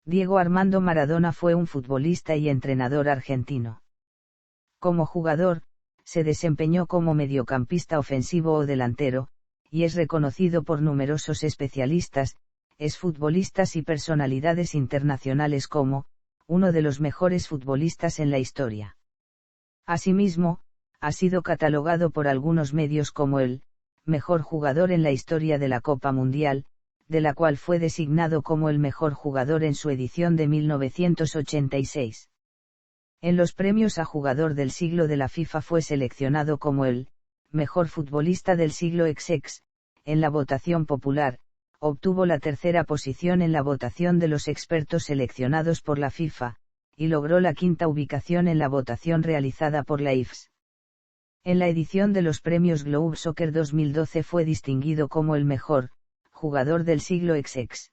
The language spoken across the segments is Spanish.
Diego Armando Maradona fue un futbolista y entrenador argentino. Como jugador, se desempeñó como mediocampista ofensivo o delantero, y es reconocido por numerosos especialistas, exfutbolistas y personalidades internacionales como uno de los mejores futbolistas en la historia. Asimismo, ha sido catalogado por algunos medios como el mejor jugador en la historia de la Copa Mundial, de la cual fue designado como el mejor jugador en su edición de 1986. En los premios a jugador del siglo de la FIFA fue seleccionado como el mejor futbolista del siglo XX. En la votación popular, obtuvo la tercera posición en la votación de los expertos seleccionados por la FIFA, y logró la quinta ubicación en la votación realizada por la IFS. En la edición de los premios Globe Soccer 2012 fue distinguido como el mejor jugador del siglo XX.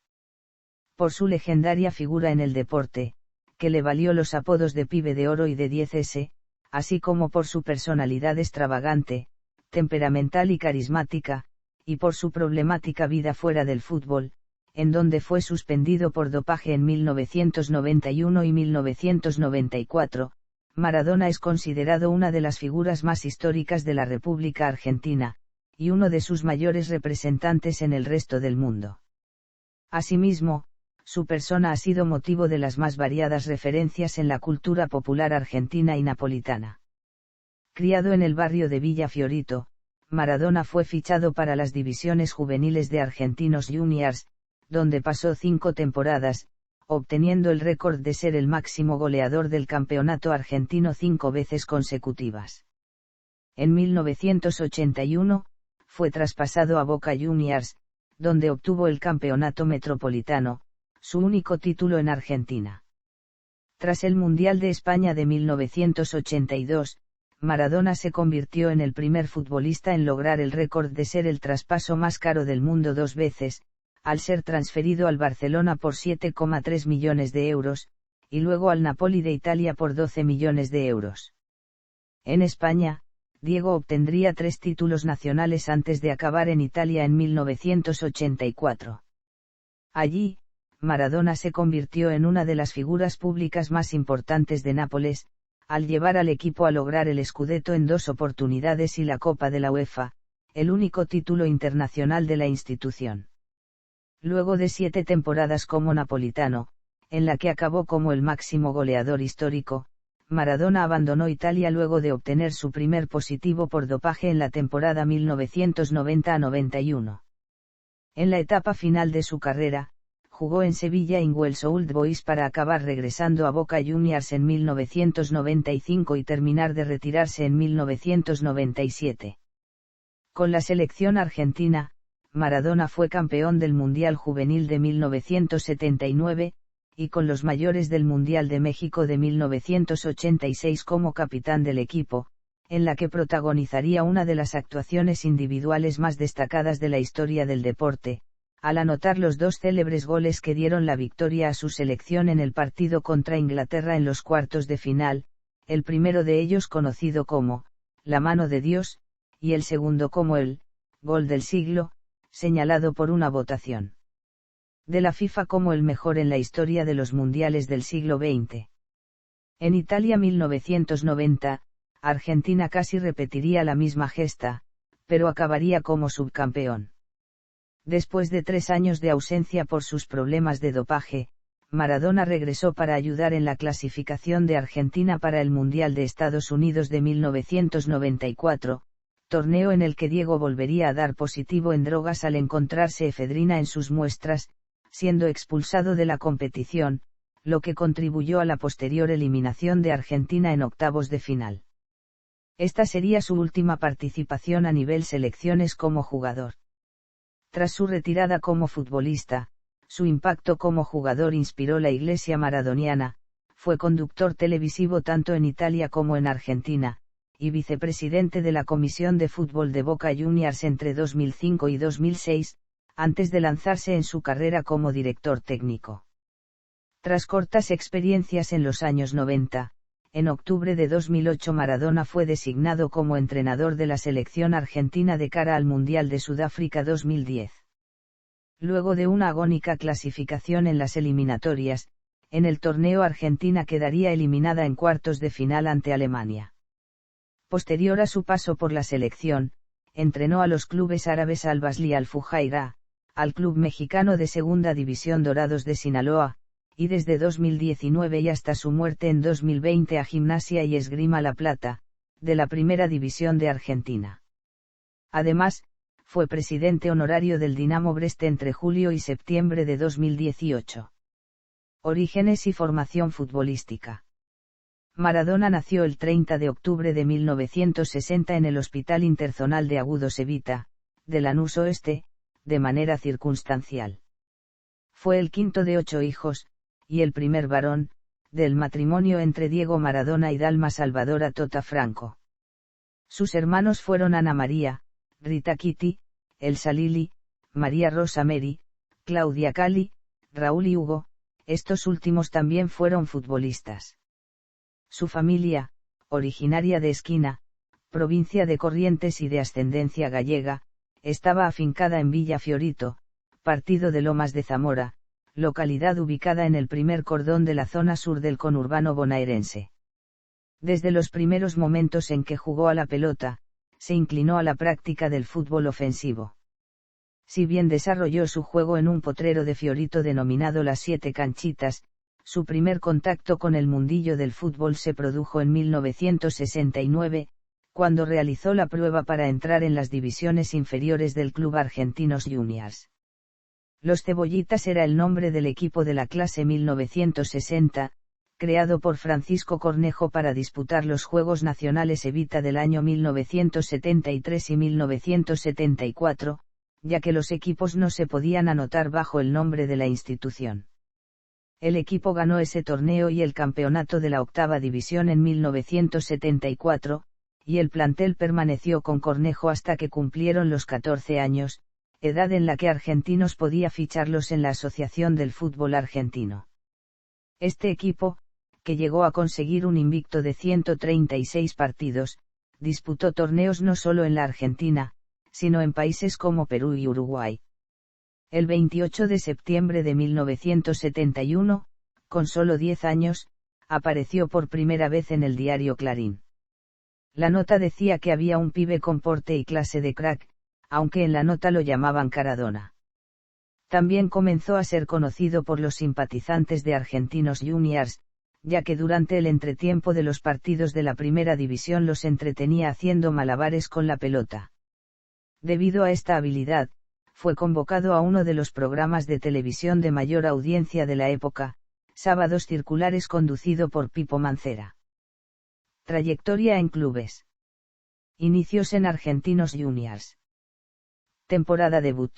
Por su legendaria figura en el deporte, que le valió los apodos de Pibe de Oro y de 10S, así como por su personalidad extravagante, temperamental y carismática, y por su problemática vida fuera del fútbol, en donde fue suspendido por dopaje en 1991 y 1994, Maradona es considerado una de las figuras más históricas de la República Argentina, y uno de sus mayores representantes en el resto del mundo. Asimismo, su persona ha sido motivo de las más variadas referencias en la cultura popular argentina y napolitana. Criado en el barrio de Villa Fiorito, Maradona fue fichado para las divisiones juveniles de Argentinos Juniors, donde pasó 5 temporadas, obteniendo el récord de ser el máximo goleador del campeonato argentino 5 veces consecutivas. En 1981, fue traspasado a Boca Juniors, donde obtuvo el campeonato metropolitano, su único título en Argentina. Tras el Mundial de España de 1982, Maradona se convirtió en el primer futbolista en lograr el récord de ser el traspaso más caro del mundo 2 veces, al ser transferido al Barcelona por 7,3 millones de euros, y luego al Napoli de Italia por 12 millones de euros. En España, Diego obtendría 3 títulos nacionales antes de acabar en Italia en 1984. Allí, Maradona se convirtió en una de las figuras públicas más importantes de Nápoles, al llevar al equipo a lograr el Scudetto en 2 oportunidades y la Copa de la UEFA, el único título internacional de la institución. Luego de 7 temporadas como napolitano, en la que acabó como el máximo goleador histórico, Maradona abandonó Italia luego de obtener su primer positivo por dopaje en la temporada 1990-91. En la etapa final de su carrera, jugó en Sevilla y Newell's Old Boys para acabar regresando a Boca Juniors en 1995 y terminar de retirarse en 1997. Con la selección argentina, Maradona fue campeón del Mundial Juvenil de 1979, y con los mayores del Mundial de México de 1986 como capitán del equipo, en la que protagonizaría una de las actuaciones individuales más destacadas de la historia del deporte, al anotar los 2 célebres goles que dieron la victoria a su selección en el partido contra Inglaterra en los cuartos de final, el primero de ellos conocido como la mano de Dios, y el segundo como el gol del siglo, señalado por una votación de la FIFA como el mejor en la historia de los mundiales del siglo XX. En Italia 1990, Argentina casi repetiría la misma gesta, pero acabaría como subcampeón. Después de 3 años de ausencia por sus problemas de dopaje, Maradona regresó para ayudar en la clasificación de Argentina para el Mundial de Estados Unidos de 1994, torneo en el que Diego volvería a dar positivo en drogas al encontrarse efedrina en sus muestras, siendo expulsado de la competición, lo que contribuyó a la posterior eliminación de Argentina en octavos de final. Esta sería su última participación a nivel selecciones como jugador. Tras su retirada como futbolista, su impacto como jugador inspiró la Iglesia maradoniana, fue conductor televisivo tanto en Italia como en Argentina, y vicepresidente de la Comisión de Fútbol de Boca Juniors entre 2005 y 2006, antes de lanzarse en su carrera como director técnico. Tras cortas experiencias en los años 90, en octubre de 2008 Maradona fue designado como entrenador de la selección argentina de cara al Mundial de Sudáfrica 2010. Luego de una agónica clasificación en las eliminatorias, En el torneo Argentina quedaría eliminada en cuartos de final ante Alemania. Posterior a su paso por la selección, entrenó a los clubes árabes Al-Basli Al-Fujairah, al club mexicano de Segunda División Dorados de Sinaloa, y desde 2019 y hasta su muerte en 2020 a Gimnasia y Esgrima La Plata, de la Primera División de Argentina. Además, fue presidente honorario del Dinamo Brest entre julio y septiembre de 2018. Orígenes y formación futbolística. Maradona nació el 30 de octubre de 1960 en el Hospital Interzonal de Agudos Evita, de Lanús Oeste, de manera circunstancial. Fue el quinto de 8 hijos, y el primer varón, del matrimonio entre Diego Maradona y Dalma Salvadora Tota Franco. Sus hermanos fueron Ana María, Rita Kitty, Elsa Lili, María Rosa Mary, Claudia Cali, Raúl y Hugo, estos últimos también fueron futbolistas. Su familia, originaria de Esquina, provincia de Corrientes y de ascendencia gallega, estaba afincada en Villa Fiorito, partido de Lomas de Zamora, localidad ubicada en el primer cordón de la zona sur del conurbano bonaerense. Desde los primeros momentos en que jugó a la pelota, se inclinó a la práctica del fútbol ofensivo. Si bien desarrolló su juego en un potrero de Fiorito denominado Las Siete Canchitas, su primer contacto con el mundillo del fútbol se produjo en 1969, cuando realizó la prueba para entrar en las divisiones inferiores del club Argentinos Juniors. Los Cebollitas era el nombre del equipo de la clase 1960, creado por Francisco Cornejo para disputar los Juegos Nacionales Evita del año 1973 y 1974, ya que los equipos no se podían anotar bajo el nombre de la institución. El equipo ganó ese torneo y el campeonato de la octava división en 1974, y el plantel permaneció con Cornejo hasta que cumplieron los 14 años, edad en la que Argentinos podía ficharlos en la Asociación del Fútbol Argentino. Este equipo, que llegó a conseguir un invicto de 136 partidos, disputó torneos no solo en la Argentina, sino en países como Perú y Uruguay. El 28 de septiembre de 1971, con solo 10 años, apareció por primera vez en el diario Clarín. La nota decía que había un pibe con porte y clase de crack, aunque en la nota lo llamaban Caradona. También comenzó a ser conocido por los simpatizantes de Argentinos Juniors, ya que durante el entretiempo de los partidos de la primera división los entretenía haciendo malabares con la pelota. Debido a esta habilidad, fue convocado a uno de los programas de televisión de mayor audiencia de la época, Sábados Circulares, conducido por Pipo Mancera. Trayectoria en clubes. Inicios en Argentinos Juniors. Temporada debut.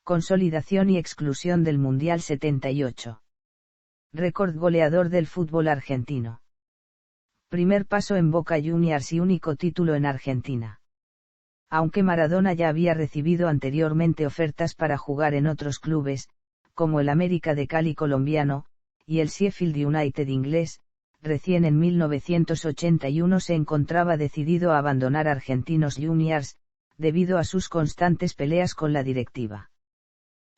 Consolidación y exclusión del Mundial 78. Récord goleador del fútbol argentino. Primer paso en Boca Juniors y único título en Argentina. Aunque Maradona ya había recibido anteriormente ofertas para jugar en otros clubes, como el América de Cali colombiano, y el Sheffield United inglés, recién en 1981 se encontraba decidido a abandonar Argentinos Juniors, debido a sus constantes peleas con la directiva.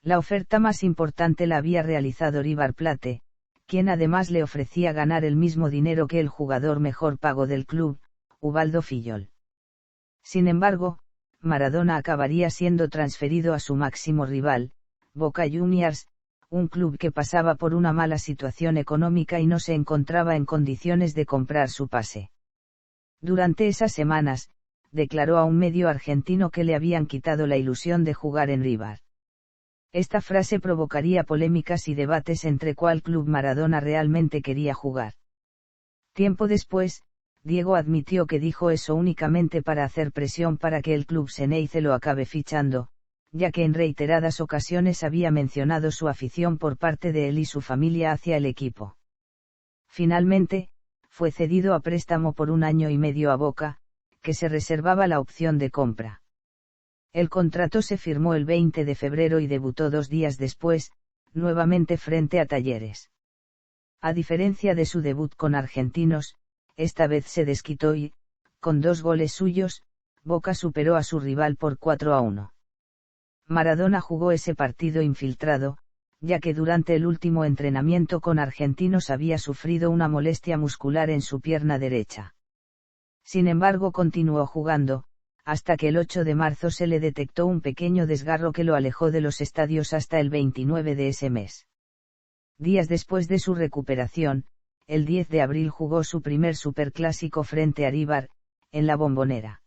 La oferta más importante la había realizado River Plate, quien además le ofrecía ganar el mismo dinero que el jugador mejor pago del club, Ubaldo Fillol. Sin embargo, Maradona acabaría siendo transferido a su máximo rival, Boca Juniors, un club que pasaba por una mala situación económica y no se encontraba en condiciones de comprar su pase. Durante esas semanas, declaró a un medio argentino que le habían quitado la ilusión de jugar en River. Esta frase provocaría polémicas y debates entre cuál club Maradona realmente quería jugar. Tiempo después, Diego admitió que dijo eso únicamente para hacer presión para que el club Xeneize lo acabe fichando, ya que en reiteradas ocasiones había mencionado su afición por parte de él y su familia hacia el equipo. Finalmente, fue cedido a préstamo por 1 año y medio a Boca, que se reservaba la opción de compra. El contrato se firmó el 20 de febrero y debutó 2 días después, nuevamente frente a Talleres. A diferencia de su debut con Argentinos, esta vez se desquitó y, con 2 goles suyos, Boca superó a su rival por 4-1. Maradona jugó ese partido infiltrado, ya que durante el último entrenamiento con Argentinos había sufrido una molestia muscular en su pierna derecha. Sin embargo, continuó jugando, hasta que el 8 de marzo se le detectó un pequeño desgarro que lo alejó de los estadios hasta el 29 de ese mes. Días después de su recuperación, el 10 de abril jugó su primer superclásico frente a Eibar, en La Bombonera.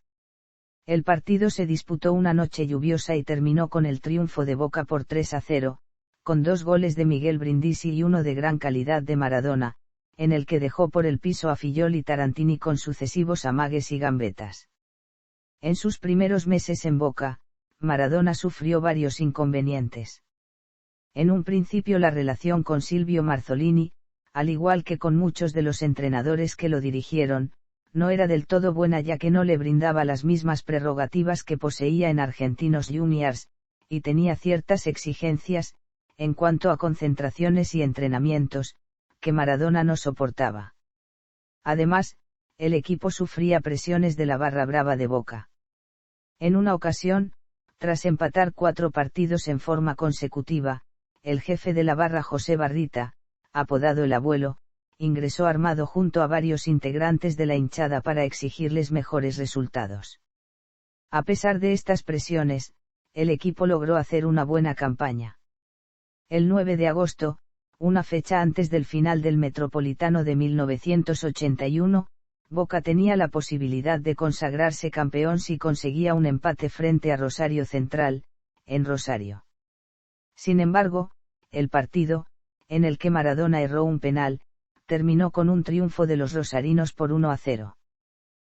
El partido se disputó una noche lluviosa y terminó con el triunfo de Boca por 3-0, con 2 goles de Miguel Brindisi y uno de gran calidad de Maradona, en el que dejó por el piso a Fillol y Tarantini con sucesivos amagues y gambetas. En sus primeros meses en Boca, Maradona sufrió varios inconvenientes. En un principio la relación con Silvio Marzolini, al igual que con muchos de los entrenadores que lo dirigieron, no era del todo buena, ya que no le brindaba las mismas prerrogativas que poseía en Argentinos Juniors, y tenía ciertas exigencias, en cuanto a concentraciones y entrenamientos, que Maradona no soportaba. Además, el equipo sufría presiones de la barra brava de Boca. En una ocasión, tras empatar 4 partidos en forma consecutiva, el jefe de la barra, José Barrita, apodado el Abuelo, ingresó armado junto a varios integrantes de la hinchada para exigirles mejores resultados. A pesar de estas presiones, el equipo logró hacer una buena campaña. El 9 de agosto, una fecha antes del final del Metropolitano de 1981, Boca tenía la posibilidad de consagrarse campeón si conseguía un empate frente a Rosario Central, en Rosario. Sin embargo, el partido, en el que Maradona erró un penal, terminó con un triunfo de los rosarinos por 1-0.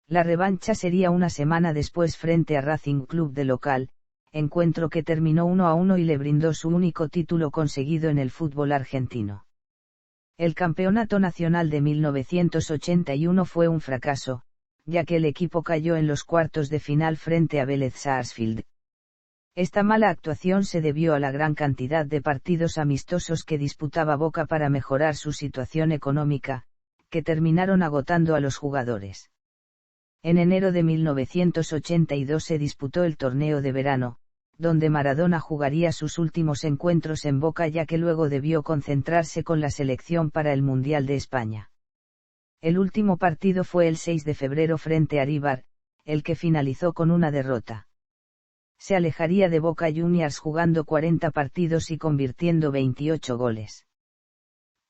La revancha sería una semana después frente a Racing Club de local, encuentro que terminó 1-1 y le brindó su único título conseguido en el fútbol argentino. El campeonato nacional de 1981 fue un fracaso, ya que el equipo cayó en los cuartos de final frente a Vélez Sarsfield. Esta mala actuación se debió a la gran cantidad de partidos amistosos que disputaba Boca para mejorar su situación económica, que terminaron agotando a los jugadores. En enero de 1982 se disputó el torneo de verano, donde Maradona jugaría sus últimos encuentros en Boca, ya que luego debió concentrarse con la selección para el Mundial de España. El último partido fue el 6 de febrero frente a Eibar, el que finalizó con una derrota. Se alejaría de Boca Juniors jugando 40 partidos y convirtiendo 28 goles.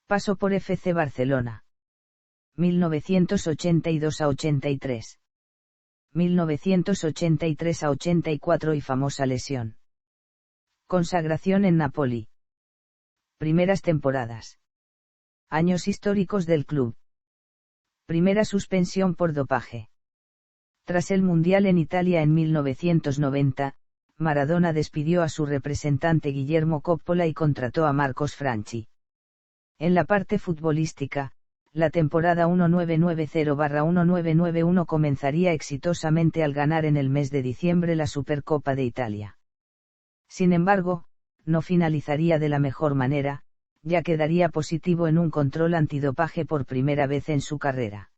Pasó por FC Barcelona. 1982 a 83. 1983 a 84 y famosa lesión. Consagración en Napoli. Primeras temporadas. Años históricos del club. Primera suspensión por dopaje. Tras el Mundial en Italia en 1990, Maradona despidió a su representante Guillermo Coppola y contrató a Marcos Franchi. En la parte futbolística, la temporada 1990-1991 comenzaría exitosamente al ganar en el mes de diciembre la Supercopa de Italia. Sin embargo, no finalizaría de la mejor manera, ya que daría positivo en un control antidopaje por primera vez en su carrera.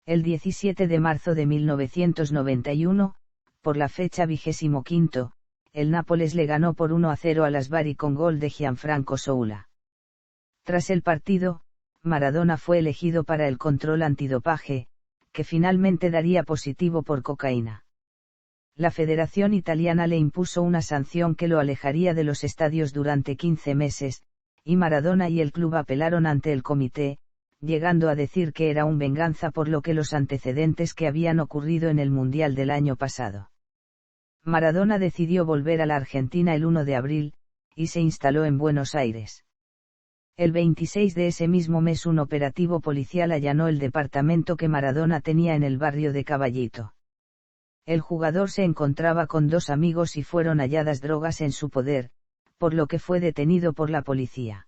El 17 de marzo de 1991, por la fecha 25, el Nápoles le ganó por 1-0 al Asbari con gol de Gianfranco Soula. Tras el partido, Maradona fue elegido para el control antidopaje, que finalmente daría positivo por cocaína. La Federación Italiana le impuso una sanción que lo alejaría de los estadios durante 15 meses, y Maradona y el club apelaron ante el comité, llegando a decir que era un venganza por lo que los antecedentes que habían ocurrido en el Mundial del año pasado. Maradona decidió volver a la Argentina el 1 de abril, y se instaló en Buenos Aires. El 26 de ese mismo mes un operativo policial allanó el departamento que Maradona tenía en el barrio de Caballito. El jugador se encontraba con 2 amigos y fueron halladas drogas en su poder, por lo que fue detenido por la policía.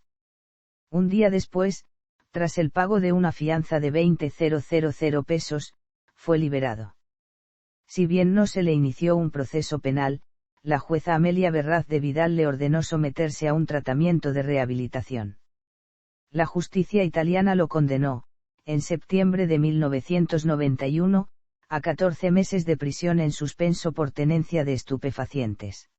Un día después, tras el pago de una fianza de 20.000 pesos, fue liberado. Si bien no se le inició un proceso penal, la jueza Amelia Berraz de Vidal le ordenó someterse a un tratamiento de rehabilitación. La justicia italiana lo condenó, en septiembre de 1991, a 14 meses de prisión en suspenso por tenencia de estupefacientes.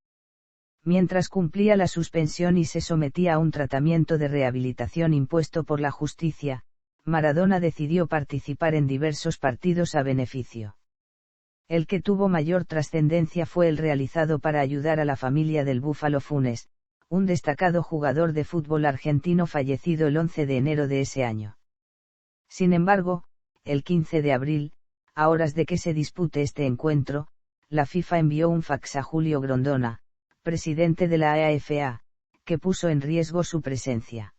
Mientras cumplía la suspensión y se sometía a un tratamiento de rehabilitación impuesto por la justicia, Maradona decidió participar en diversos partidos a beneficio. El que tuvo mayor trascendencia fue el realizado para ayudar a la familia del Búfalo Funes, un destacado jugador de fútbol argentino fallecido el 11 de enero de ese año. Sin embargo, el 15 de abril, a horas de que se dispute este encuentro, la FIFA envió un fax a Julio Grondona, presidente de la AFA, que puso en riesgo su presencia.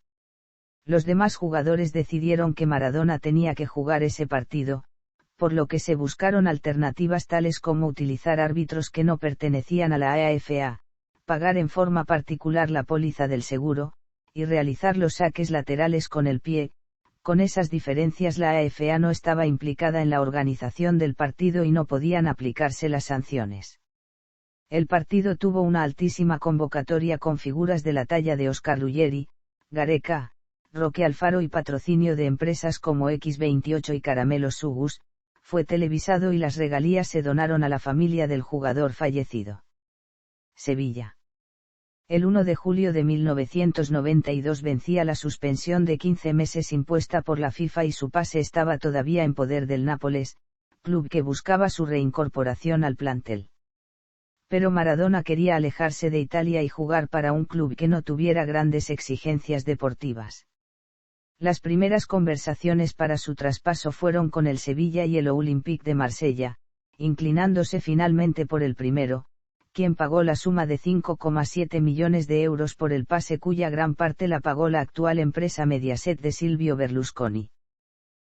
Los demás jugadores decidieron que Maradona tenía que jugar ese partido, por lo que se buscaron alternativas tales como utilizar árbitros que no pertenecían a la AFA, pagar en forma particular la póliza del seguro, y realizar los saques laterales con el pie. Con esas diferencias la AFA no estaba implicada en la organización del partido y no podían aplicarse las sanciones. El partido tuvo una altísima convocatoria con figuras de la talla de Oscar Ruggeri, Gareca, Roque Alfaro y patrocinio de empresas como X28 y Caramelos Sugus. Fue televisado y las regalías se donaron a la familia del jugador fallecido. Sevilla. El 1 de julio de 1992 vencía la suspensión de 15 meses impuesta por la FIFA y su pase estaba todavía en poder del Nápoles, club que buscaba su reincorporación al plantel. Pero Maradona quería alejarse de Italia y jugar para un club que no tuviera grandes exigencias deportivas. Las primeras conversaciones para su traspaso fueron con el Sevilla y el Olympique de Marsella, inclinándose finalmente por el primero, quien pagó la suma de 5,7 millones de euros por el pase cuya gran parte la pagó la actual empresa Mediaset de Silvio Berlusconi.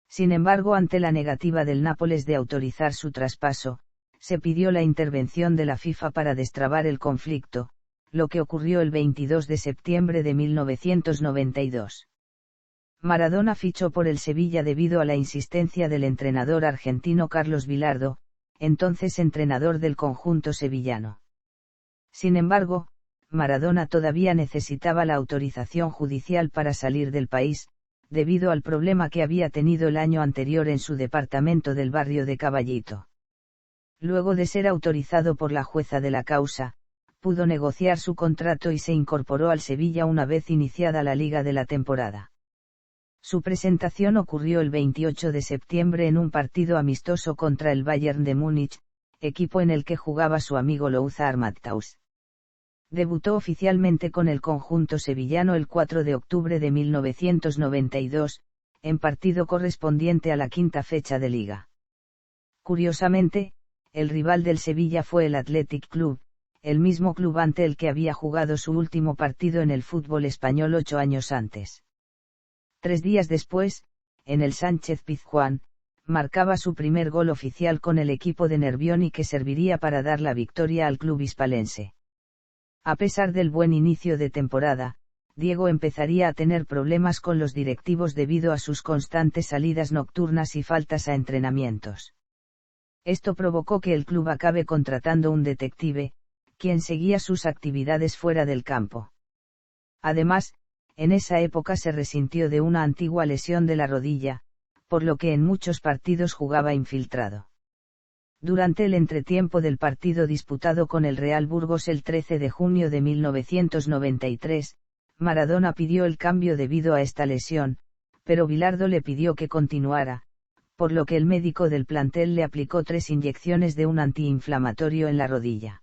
Sin embargo, ante la negativa del Nápoles de autorizar su traspaso, se pidió la intervención de la FIFA para destrabar el conflicto, lo que ocurrió el 22 de septiembre de 1992. Maradona fichó por el Sevilla debido a la insistencia del entrenador argentino Carlos Bilardo, entonces entrenador del conjunto sevillano. Sin embargo, Maradona todavía necesitaba la autorización judicial para salir del país, debido al problema que había tenido el año anterior en su departamento del barrio de Caballito. Luego de ser autorizado por la jueza de la causa, pudo negociar su contrato y se incorporó al Sevilla una vez iniciada la liga de la temporada. Su presentación ocurrió el 28 de septiembre en un partido amistoso contra el Bayern de Múnich, equipo en el que jugaba su amigo Lothar Matthaus. Debutó oficialmente con el conjunto sevillano el 4 de octubre de 1992, en partido correspondiente a la quinta fecha de liga. Curiosamente, el rival del Sevilla fue el Athletic Club, el mismo club ante el que había jugado su último partido en el fútbol español 8 años antes. 3 días después, en el Sánchez Pizjuán, marcaba su primer gol oficial con el equipo de Nervión y que serviría para dar la victoria al club hispalense. A pesar del buen inicio de temporada, Diego empezaría a tener problemas con los directivos debido a sus constantes salidas nocturnas y faltas a entrenamientos. Esto provocó que el club acabe contratando un detective, quien seguía sus actividades fuera del campo. Además, en esa época se resintió de una antigua lesión de la rodilla, por lo que en muchos partidos jugaba infiltrado. Durante el entretiempo del partido disputado con el Real Burgos el 13 de junio de 1993, Maradona pidió el cambio debido a esta lesión, pero Bilardo le pidió que continuara, por lo que el médico del plantel le aplicó 3 inyecciones de un antiinflamatorio en la rodilla.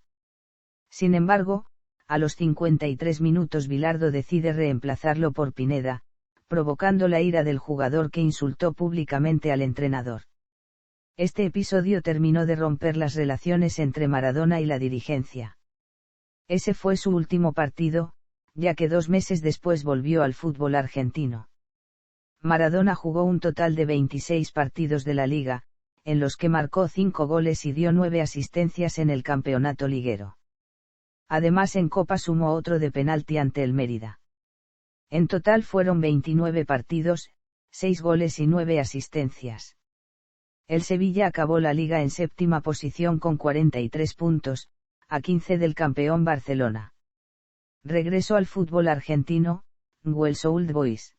Sin embargo, a los 53 minutos Bilardo decide reemplazarlo por Pineda, provocando la ira del jugador que insultó públicamente al entrenador. Este episodio terminó de romper las relaciones entre Maradona y la dirigencia. Ese fue su último partido, ya que 2 meses después volvió al fútbol argentino. Maradona jugó un total de 26 partidos de la liga, en los que marcó 5 goles y dio 9 asistencias en el campeonato liguero. Además en Copa sumó otro de penalti ante el Mérida. En total fueron 29 partidos, 6 goles y 9 asistencias. El Sevilla acabó la liga en 7ª posición con 43 puntos, a 15 del campeón Barcelona. Regresó al fútbol argentino, Newell's Old Boys.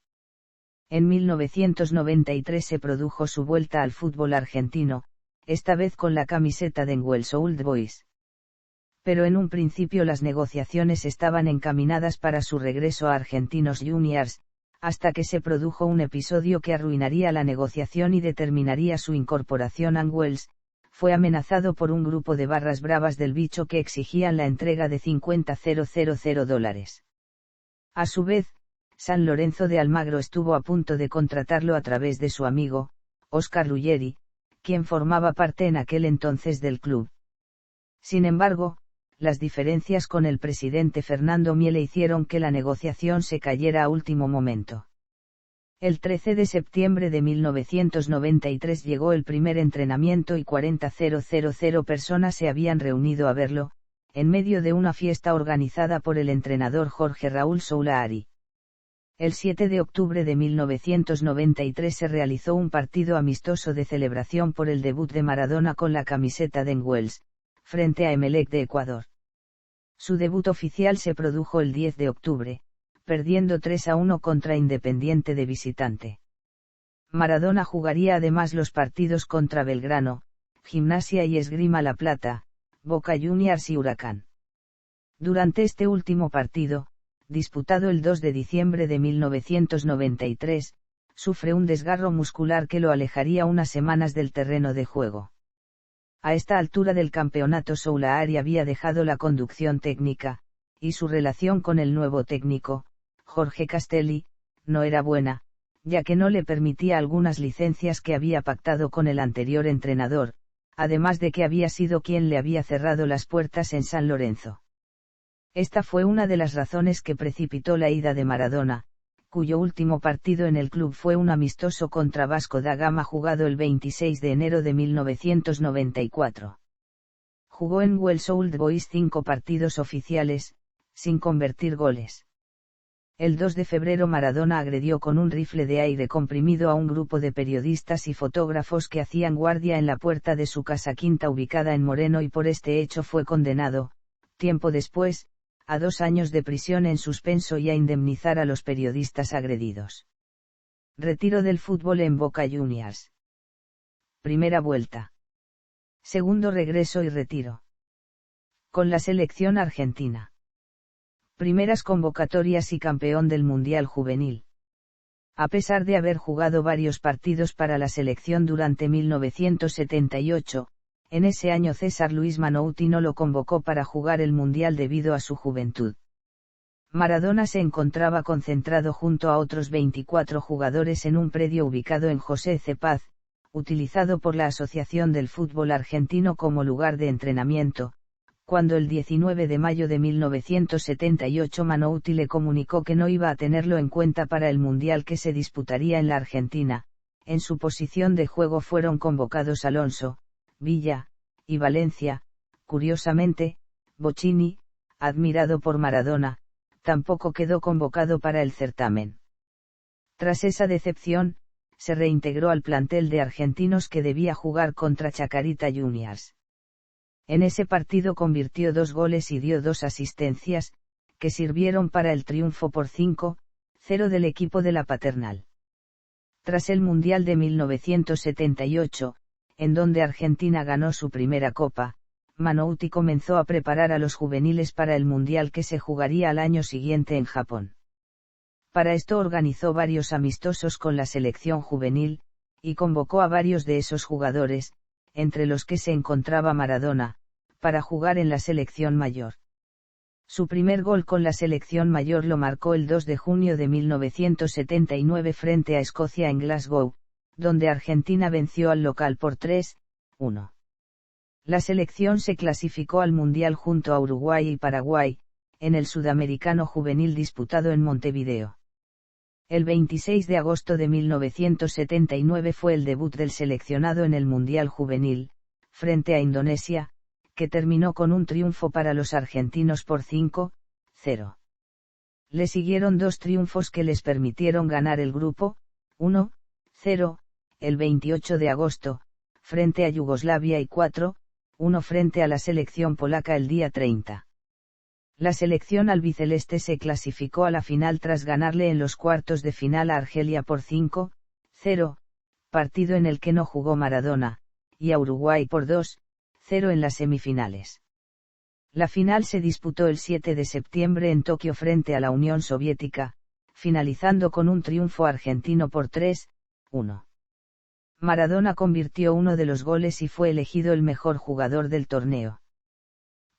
En 1993 se produjo su vuelta al fútbol argentino, esta vez con la camiseta de Newell's Old Boys. Pero en un principio las negociaciones estaban encaminadas para su regreso a Argentinos Juniors, hasta que se produjo un episodio que arruinaría la negociación y determinaría su incorporación a Newell's. Fue amenazado por un grupo de barras bravas del bicho que exigían la entrega de $50.000. A su vez, San Lorenzo de Almagro estuvo a punto de contratarlo a través de su amigo, Oscar Ruggeri, quien formaba parte en aquel entonces del club. Sin embargo, las diferencias con el presidente Fernando Miele hicieron que la negociación se cayera a último momento. El 13 de septiembre de 1993 llegó el primer entrenamiento y 40.000 personas se habían reunido a verlo, en medio de una fiesta organizada por el entrenador Jorge Raúl Soulaari. El 7 de octubre de 1993 se realizó un partido amistoso de celebración por el debut de Maradona con la camiseta de Newell's, frente a Emelec de Ecuador. Su debut oficial se produjo el 10 de octubre, perdiendo 3-1 contra Independiente de visitante. Maradona jugaría además los partidos contra Belgrano, Gimnasia y Esgrima La Plata, Boca Juniors y Huracán. Durante este último partido, disputado el 2 de diciembre de 1993, sufre un desgarro muscular que lo alejaría unas semanas del terreno de juego. A esta altura del campeonato Soulaari había dejado la conducción técnica, y su relación con el nuevo técnico, Jorge Castelli, no era buena, ya que no le permitía algunas licencias que había pactado con el anterior entrenador, además de que había sido quien le había cerrado las puertas en San Lorenzo. Esta fue una de las razones que precipitó la ida de Maradona, cuyo último partido en el club fue un amistoso contra Vasco da Gama jugado el 26 de enero de 1994. Jugó en Newell's Old Boys 5 partidos oficiales, sin convertir goles. El 2 de febrero Maradona agredió con un rifle de aire comprimido a un grupo de periodistas y fotógrafos que hacían guardia en la puerta de su casa quinta ubicada en Moreno y por este hecho fue condenado, tiempo después, a 2 años de prisión en suspenso y a indemnizar a los periodistas agredidos. Retiro del fútbol en Boca Juniors. Primera vuelta. Segundo regreso y retiro. Con la selección argentina. Primeras convocatorias y campeón del Mundial Juvenil. A pesar de haber jugado varios partidos para la selección durante 1978, en ese año César Luis Manouti no lo convocó para jugar el Mundial debido a su juventud. Maradona se encontraba concentrado junto a otros 24 jugadores en un predio ubicado en José C. Paz, utilizado por la Asociación del Fútbol Argentino como lugar de entrenamiento, cuando el 19 de mayo de 1978 Manouti le comunicó que no iba a tenerlo en cuenta para el Mundial que se disputaría en la Argentina. En su posición de juego fueron convocados Alonso, Villa, y Valencia. Curiosamente, Bocchini, admirado por Maradona, tampoco quedó convocado para el certamen. Tras esa decepción, se reintegró al plantel de argentinos que debía jugar contra Chacarita Juniors. En ese partido convirtió 2 goles y dio 2 asistencias, que sirvieron para el triunfo por 5-0 del equipo de la Paternal. Tras el Mundial de 1978, en donde Argentina ganó su primera copa, Manouti comenzó a preparar a los juveniles para el Mundial que se jugaría al año siguiente en Japón. Para esto organizó varios amistosos con la selección juvenil, y convocó a varios de esos jugadores, entre los que se encontraba Maradona, para jugar en la selección mayor. Su primer gol con la selección mayor lo marcó el 2 de junio de 1979 frente a Escocia en Glasgow, donde Argentina venció al local por 3-1. La selección se clasificó al Mundial junto a Uruguay y Paraguay, en el Sudamericano Juvenil disputado en Montevideo. El 26 de agosto de 1979 fue el debut del seleccionado en el Mundial Juvenil, frente a Indonesia, que terminó con un triunfo para los argentinos por 5-0. Le siguieron 2 triunfos que les permitieron ganar el grupo, 1-0, el 28 de agosto, frente a Yugoslavia y 4-1 frente a la selección polaca el día 30. La selección albiceleste se clasificó a la final tras ganarle en los cuartos de final a Argelia por 5-0, partido en el que no jugó Maradona, y a Uruguay por 2-0 en las semifinales. La final se disputó el 7 de septiembre en Tokio frente a la Unión Soviética, finalizando con un triunfo argentino por 3-1. Maradona convirtió uno de los goles y fue elegido el mejor jugador del torneo.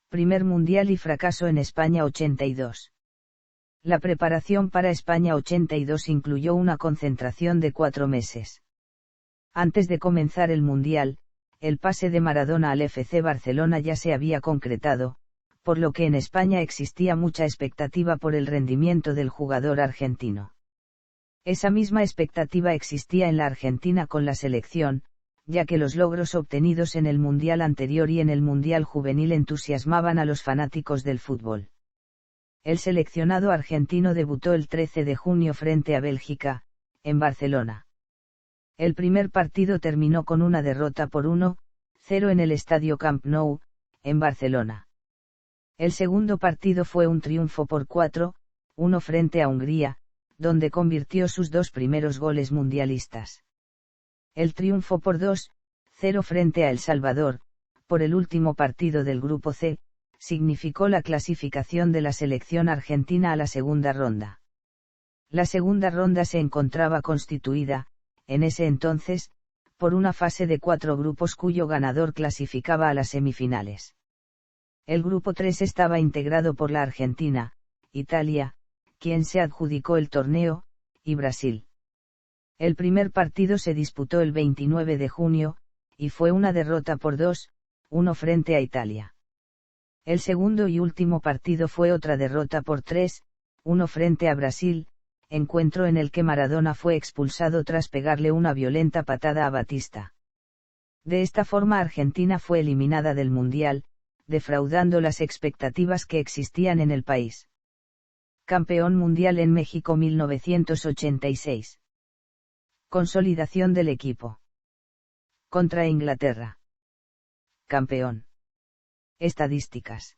Primer Mundial y fracaso en España 82. La preparación para España 82 incluyó una concentración de 4 meses. Antes de comenzar el Mundial, el pase de Maradona al FC Barcelona ya se había concretado, por lo que en España existía mucha expectativa por el rendimiento del jugador argentino. Esa misma expectativa existía en la Argentina con la selección, ya que los logros obtenidos en el Mundial anterior y en el Mundial Juvenil entusiasmaban a los fanáticos del fútbol. El seleccionado argentino debutó el 13 de junio frente a Bélgica, en Barcelona. El primer partido terminó con una derrota por 1-0 en el estadio Camp Nou, en Barcelona. El segundo partido fue un triunfo por 4-1 frente a Hungría, donde convirtió sus 2 primeros goles mundialistas. El triunfo por 2-0 frente a El Salvador, por el último partido del Grupo C, significó la clasificación de la selección argentina a la segunda ronda. La segunda ronda se encontraba constituida, en ese entonces, por una fase de 4 grupos cuyo ganador clasificaba a las semifinales. El Grupo 3 estaba integrado por la Argentina, Italia, quien se adjudicó el torneo, y Brasil. El primer partido se disputó el 29 de junio, y fue una derrota por 2-1 frente a Italia. El segundo y último partido fue otra derrota por 3-1 frente a Brasil, encuentro en el que Maradona fue expulsado tras pegarle una violenta patada a Batista. De esta forma Argentina fue eliminada del Mundial, defraudando las expectativas que existían en el país. Campeón mundial en México 1986. Consolidación del equipo. Contra Inglaterra. Campeón. Estadísticas.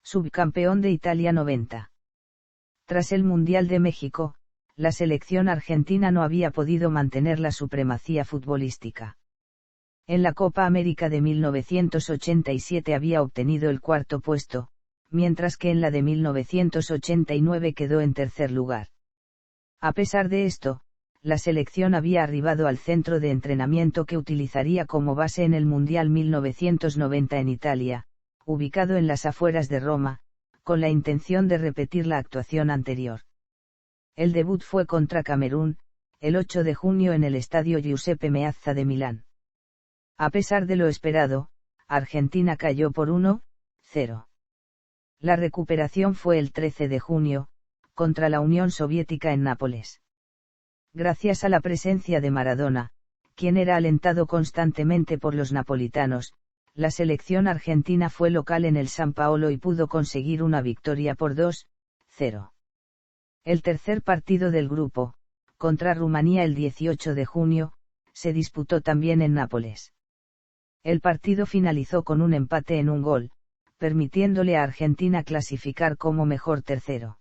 Subcampeón de Italia 90. Tras el Mundial de México, la selección argentina no había podido mantener la supremacía futbolística. En la Copa América de 1987 había obtenido el 4º puesto, mientras que en la de 1989 quedó en tercer lugar. A pesar de esto, la selección había arribado al centro de entrenamiento que utilizaría como base en el Mundial 1990 en Italia, ubicado en las afueras de Roma, con la intención de repetir la actuación anterior. El debut fue contra Camerún, el 8 de junio en el estadio Giuseppe Meazza de Milán. A pesar de lo esperado, Argentina cayó por 1-0. La recuperación fue el 13 de junio, contra la Unión Soviética en Nápoles. Gracias a la presencia de Maradona, quien era alentado constantemente por los napolitanos, la selección argentina fue local en el San Paolo y pudo conseguir una victoria por 2-0. El tercer partido del grupo, contra Rumanía el 18 de junio, se disputó también en Nápoles. El partido finalizó con un empate en un gol, permitiéndole a Argentina clasificar como mejor tercero.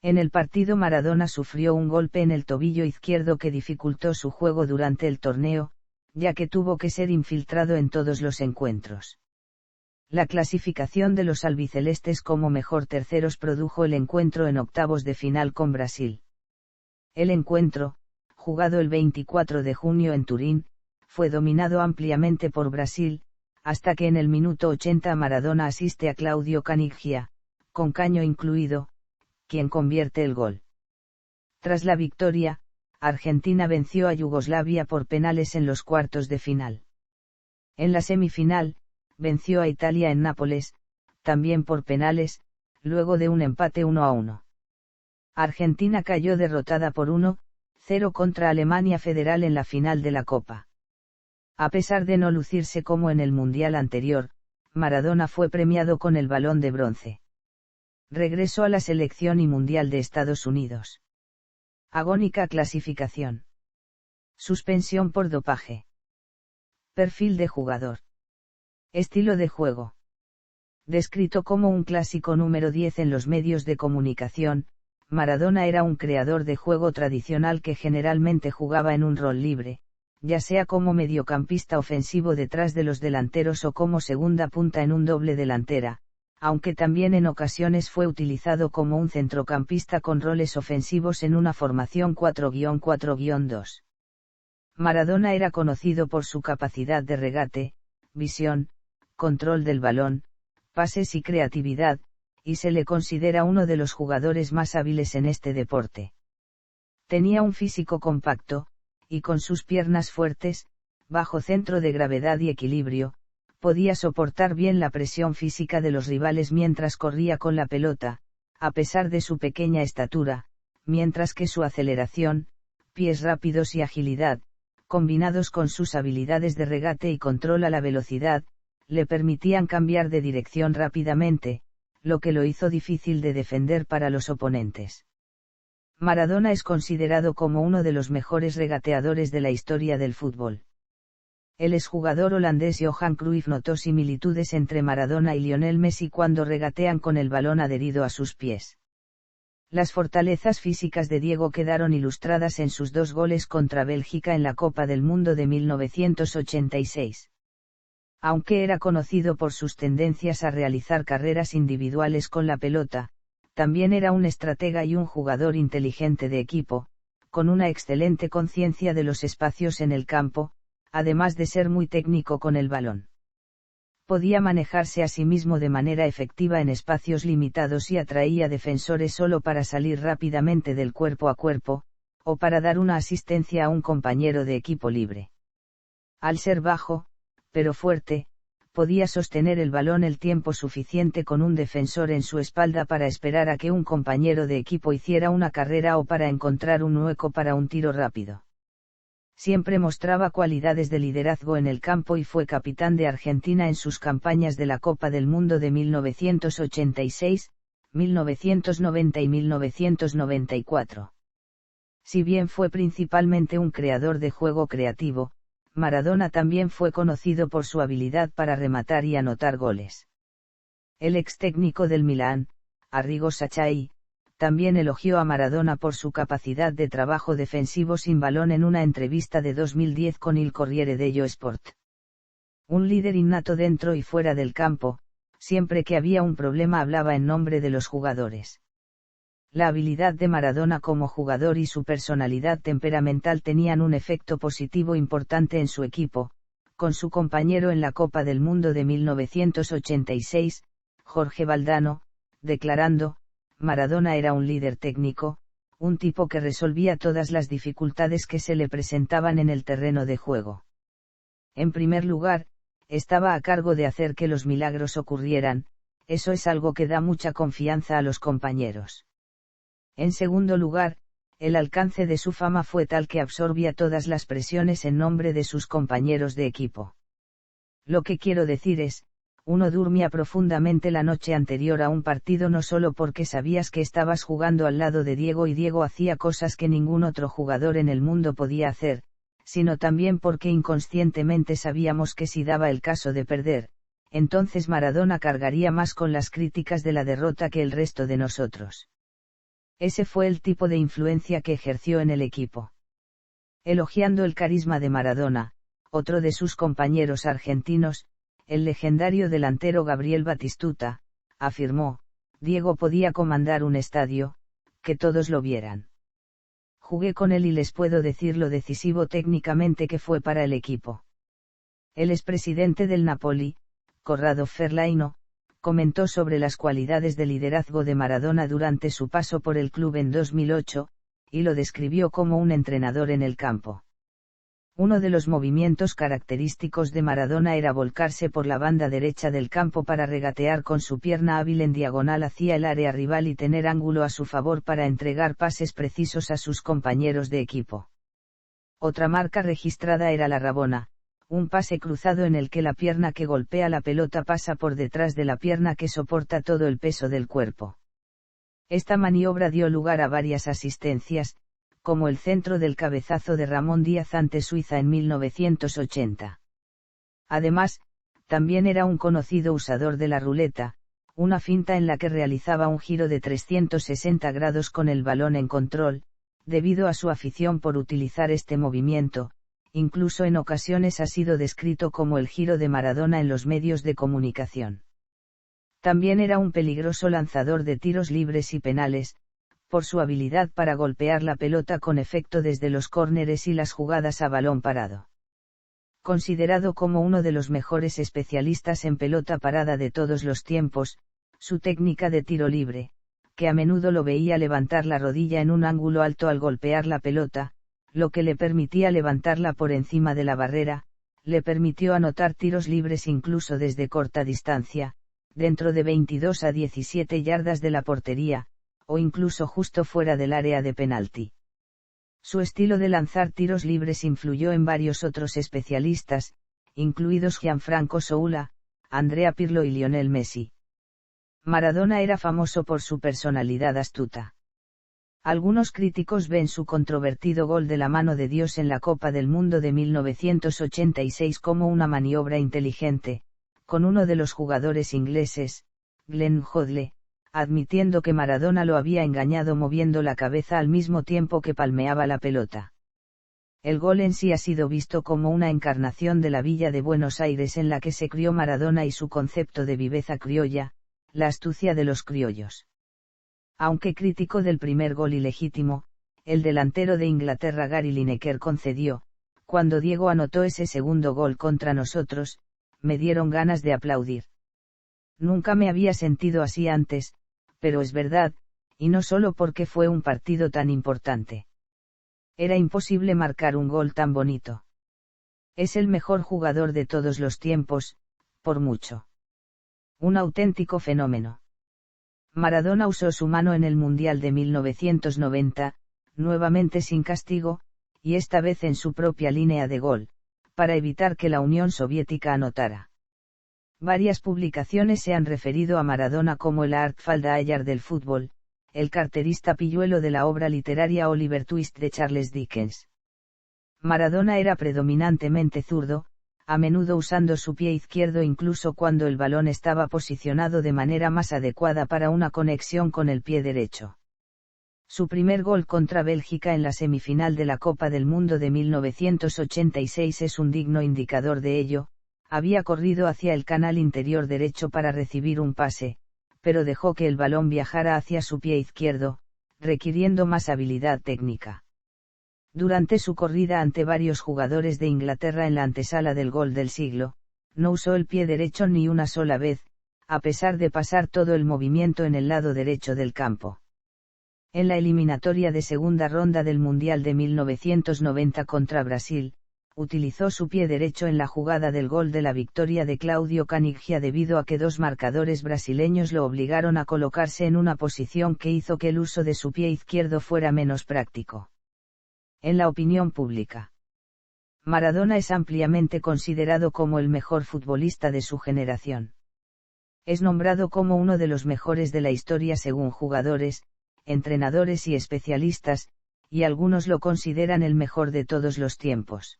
En el partido Maradona sufrió un golpe en el tobillo izquierdo que dificultó su juego durante el torneo, ya que tuvo que ser infiltrado en todos los encuentros. La clasificación de los albicelestes como mejor terceros produjo el encuentro en octavos de final con Brasil. El encuentro, jugado el 24 de junio en Turín, fue dominado ampliamente por Brasil, hasta que en el minuto 80 Maradona asiste a Claudio Caniggia, con caño incluido, quien convierte el gol. Tras la victoria, Argentina venció a Yugoslavia por penales en los cuartos de final. En la semifinal, venció a Italia en Nápoles, también por penales, luego de un empate 1-1. Argentina cayó derrotada por 1-0 contra Alemania Federal en la final de la Copa. A pesar de no lucirse como en el Mundial anterior, Maradona fue premiado con el Balón de Bronce. Regresó a la selección y Mundial de Estados Unidos. Agónica clasificación. Suspensión por dopaje. Perfil de jugador. Estilo de juego. Descrito como un clásico número 10 en los medios de comunicación, Maradona era un creador de juego tradicional que generalmente jugaba en un rol libre, ya sea como mediocampista ofensivo detrás de los delanteros o como segunda punta en un doble delantera, aunque también en ocasiones fue utilizado como un centrocampista con roles ofensivos en una formación 4-4-2. Maradona era conocido por su capacidad de regate, visión, control del balón, pases y creatividad, y se le considera uno de los jugadores más hábiles en este deporte. Tenía un físico compacto, y con sus piernas fuertes, bajo centro de gravedad y equilibrio, podía soportar bien la presión física de los rivales mientras corría con la pelota, a pesar de su pequeña estatura, mientras que su aceleración, pies rápidos y agilidad, combinados con sus habilidades de regate y control a la velocidad, le permitían cambiar de dirección rápidamente, lo que lo hizo difícil de defender para los oponentes. Maradona es considerado como uno de los mejores regateadores de la historia del fútbol. El exjugador holandés Johan Cruyff notó similitudes entre Maradona y Lionel Messi cuando regatean con el balón adherido a sus pies. Las fortalezas físicas de Diego quedaron ilustradas en sus 2 goles contra Bélgica en la Copa del Mundo de 1986. Aunque era conocido por sus tendencias a realizar carreras individuales con la pelota, también era un estratega y un jugador inteligente de equipo, con una excelente conciencia de los espacios en el campo, además de ser muy técnico con el balón. Podía manejarse a sí mismo de manera efectiva en espacios limitados y atraía defensores solo para salir rápidamente del cuerpo a cuerpo, o para dar una asistencia a un compañero de equipo libre. Al ser bajo, pero fuerte, podía sostener el balón el tiempo suficiente con un defensor en su espalda para esperar a que un compañero de equipo hiciera una carrera o para encontrar un hueco para un tiro rápido. Siempre mostraba cualidades de liderazgo en el campo y fue capitán de Argentina en sus campañas de la Copa del Mundo de 1986, 1990 y 1994. Si bien fue principalmente un creador de juego creativo, Maradona también fue conocido por su habilidad para rematar y anotar goles. El ex técnico del Milán, Arrigo Sacchi, también elogió a Maradona por su capacidad de trabajo defensivo sin balón en una entrevista de 2010 con Il Corriere dello Sport. Un líder innato dentro y fuera del campo, siempre que había un problema hablaba en nombre de los jugadores. La habilidad de Maradona como jugador y su personalidad temperamental tenían un efecto positivo importante en su equipo, con su compañero en la Copa del Mundo de 1986, Jorge Valdano, declarando: Maradona era un líder técnico, un tipo que resolvía todas las dificultades que se le presentaban en el terreno de juego. En primer lugar, estaba a cargo de hacer que los milagros ocurrieran, eso es algo que da mucha confianza a los compañeros. En segundo lugar, el alcance de su fama fue tal que absorbía todas las presiones en nombre de sus compañeros de equipo. Lo que quiero decir es, uno dormía profundamente la noche anterior a un partido no solo porque sabías que estabas jugando al lado de Diego y Diego hacía cosas que ningún otro jugador en el mundo podía hacer, sino también porque inconscientemente sabíamos que si daba el caso de perder, entonces Maradona cargaría más con las críticas de la derrota que el resto de nosotros. Ese fue el tipo de influencia que ejerció en el equipo. Elogiando el carisma de Maradona, otro de sus compañeros argentinos, el legendario delantero Gabriel Batistuta, afirmó: Diego podía comandar un estadio, que todos lo vieran. Jugué con él y les puedo decir lo decisivo técnicamente que fue para el equipo. El expresidente del Napoli, Corrado Ferlaino, comentó sobre las cualidades de liderazgo de Maradona durante su paso por el club en 2008, y lo describió como un entrenador en el campo. Uno de los movimientos característicos de Maradona era volcarse por la banda derecha del campo para regatear con su pierna hábil en diagonal hacia el área rival y tener ángulo a su favor para entregar pases precisos a sus compañeros de equipo. Otra marca registrada era la Rabona, un pase cruzado en el que la pierna que golpea la pelota pasa por detrás de la pierna que soporta todo el peso del cuerpo. Esta maniobra dio lugar a varias asistencias, como el centro del cabezazo de Ramón Díaz ante Suiza en 1980. Además, también era un conocido usador de la ruleta, una finta en la que realizaba un giro de 360 grados con el balón en control, debido a su afición por utilizar este movimiento. Incluso en ocasiones ha sido descrito como el giro de Maradona en los medios de comunicación. También era un peligroso lanzador de tiros libres y penales, por su habilidad para golpear la pelota con efecto desde los córneres y las jugadas a balón parado. Considerado como uno de los mejores especialistas en pelota parada de todos los tiempos, su técnica de tiro libre, que a menudo lo veía levantar la rodilla en un ángulo alto al golpear la pelota, lo que le permitía levantarla por encima de la barrera, le permitió anotar tiros libres incluso desde corta distancia, dentro de 22 a 17 yardas de la portería, o incluso justo fuera del área de penalti. Su estilo de lanzar tiros libres influyó en varios otros especialistas, incluidos Gianfranco Soula, Andrea Pirlo y Lionel Messi. Maradona era famoso por su personalidad astuta. Algunos críticos ven su controvertido gol de la mano de Dios en la Copa del Mundo de 1986 como una maniobra inteligente, con uno de los jugadores ingleses, Glenn Hoddle, admitiendo que Maradona lo había engañado moviendo la cabeza al mismo tiempo que palmeaba la pelota. El gol en sí ha sido visto como una encarnación de la Villa de Buenos Aires en la que se crió Maradona y su concepto de viveza criolla, la astucia de los criollos. Aunque crítico del primer gol ilegítimo, el delantero de Inglaterra Gary Lineker concedió, cuando Diego anotó ese segundo gol contra nosotros, me dieron ganas de aplaudir. Nunca me había sentido así antes, pero es verdad, y no solo porque fue un partido tan importante. Era imposible marcar un gol tan bonito. Es el mejor jugador de todos los tiempos, por mucho. Un auténtico fenómeno. Maradona usó su mano en el Mundial de 1990, nuevamente sin castigo, y esta vez en su propia línea de gol, para evitar que la Unión Soviética anotara. Varias publicaciones se han referido a Maradona como el Artful Dyer del fútbol, el carterista pilluelo de la obra literaria Oliver Twist de Charles Dickens. Maradona era predominantemente zurdo, a menudo usando su pie izquierdo incluso cuando el balón estaba posicionado de manera más adecuada para una conexión con el pie derecho. Su primer gol contra Bélgica en la semifinal de la Copa del Mundo de 1986 es un digno indicador de ello. Había corrido hacia el canal interior derecho para recibir un pase, pero dejó que el balón viajara hacia su pie izquierdo, requiriendo más habilidad técnica. Durante su corrida ante varios jugadores de Inglaterra en la antesala del gol del siglo, no usó el pie derecho ni una sola vez, a pesar de pasar todo el movimiento en el lado derecho del campo. En la eliminatoria de segunda ronda del Mundial de 1990 contra Brasil, utilizó su pie derecho en la jugada del gol de la victoria de Claudio Caniggia debido a que dos marcadores brasileños lo obligaron a colocarse en una posición que hizo que el uso de su pie izquierdo fuera menos práctico. En la opinión pública, Maradona es ampliamente considerado como el mejor futbolista de su generación. Es nombrado como uno de los mejores de la historia según jugadores, entrenadores y especialistas, y algunos lo consideran el mejor de todos los tiempos.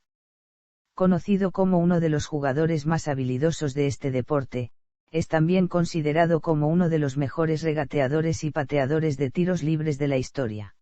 Conocido como uno de los jugadores más habilidosos de este deporte, es también considerado como uno de los mejores regateadores y pateadores de tiros libres de la historia.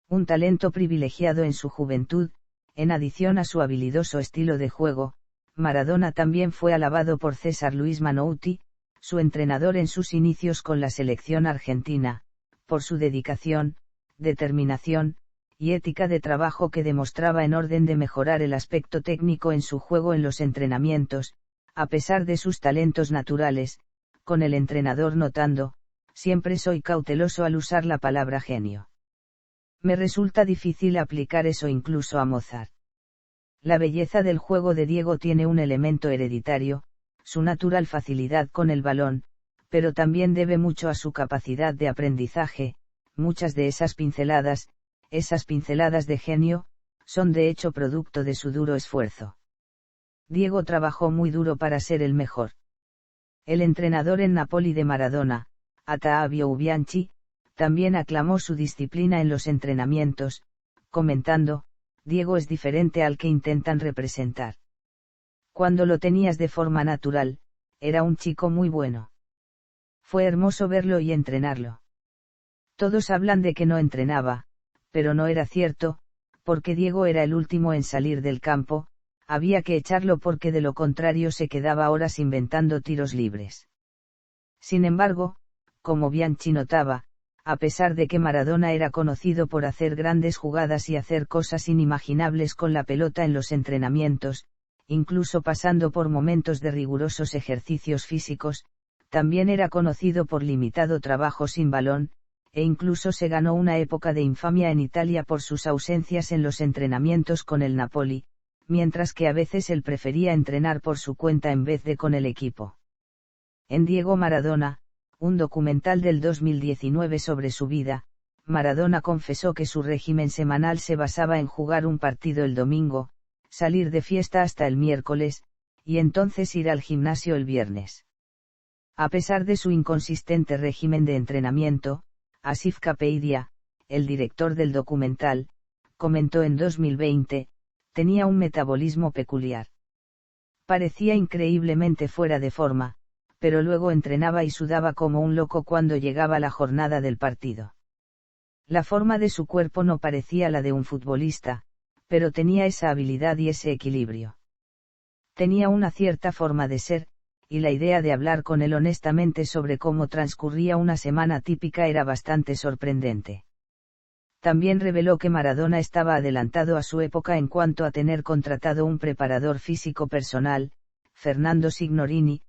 Un talento privilegiado en su juventud, en adición a su habilidoso estilo de juego, Maradona también fue alabado por César Luis Manouti, su entrenador en sus inicios con la selección argentina, por su dedicación, determinación, y ética de trabajo que demostraba en orden de mejorar el aspecto técnico en su juego en los entrenamientos, a pesar de sus talentos naturales, con el entrenador notando, siempre soy cauteloso al usar la palabra genio. Me resulta difícil aplicar eso incluso a Mozart. La belleza del juego de Diego tiene un elemento hereditario, su natural facilidad con el balón, pero también debe mucho a su capacidad de aprendizaje. Muchas de esas pinceladas de genio, son de hecho producto de su duro esfuerzo. Diego trabajó muy duro para ser el mejor. El entrenador en Napoli de Maradona, Ottavio Bianchi, también aclamó su disciplina en los entrenamientos, comentando, Diego es diferente al que intentan representar. Cuando lo tenías de forma natural, era un chico muy bueno. Fue hermoso verlo y entrenarlo. Todos hablan de que no entrenaba, pero no era cierto, porque Diego era el último en salir del campo, había que echarlo porque de lo contrario se quedaba horas inventando tiros libres. Sin embargo, como Bianchi notaba, a pesar de que Maradona era conocido por hacer grandes jugadas y hacer cosas inimaginables con la pelota en los entrenamientos, incluso pasando por momentos de rigurosos ejercicios físicos, también era conocido por limitado trabajo sin balón, e incluso se ganó una época de infamia en Italia por sus ausencias en los entrenamientos con el Napoli, mientras que a veces él prefería entrenar por su cuenta en vez de con el equipo. En Diego Maradona, un documental del 2019 sobre su vida, Maradona confesó que su régimen semanal se basaba en jugar un partido el domingo, salir de fiesta hasta el miércoles, y entonces ir al gimnasio el viernes. A pesar de su inconsistente régimen de entrenamiento, Asif Kapeidia, el director del documental, comentó en 2020, tenía un metabolismo peculiar. Parecía increíblemente fuera de forma, pero luego entrenaba y sudaba como un loco cuando llegaba la jornada del partido. La forma de su cuerpo no parecía la de un futbolista, pero tenía esa habilidad y ese equilibrio. Tenía una cierta forma de ser, y la idea de hablar con él honestamente sobre cómo transcurría una semana típica era bastante sorprendente. También reveló que Maradona estaba adelantado a su época en cuanto a tener contratado un preparador físico personal, Fernando Signorini,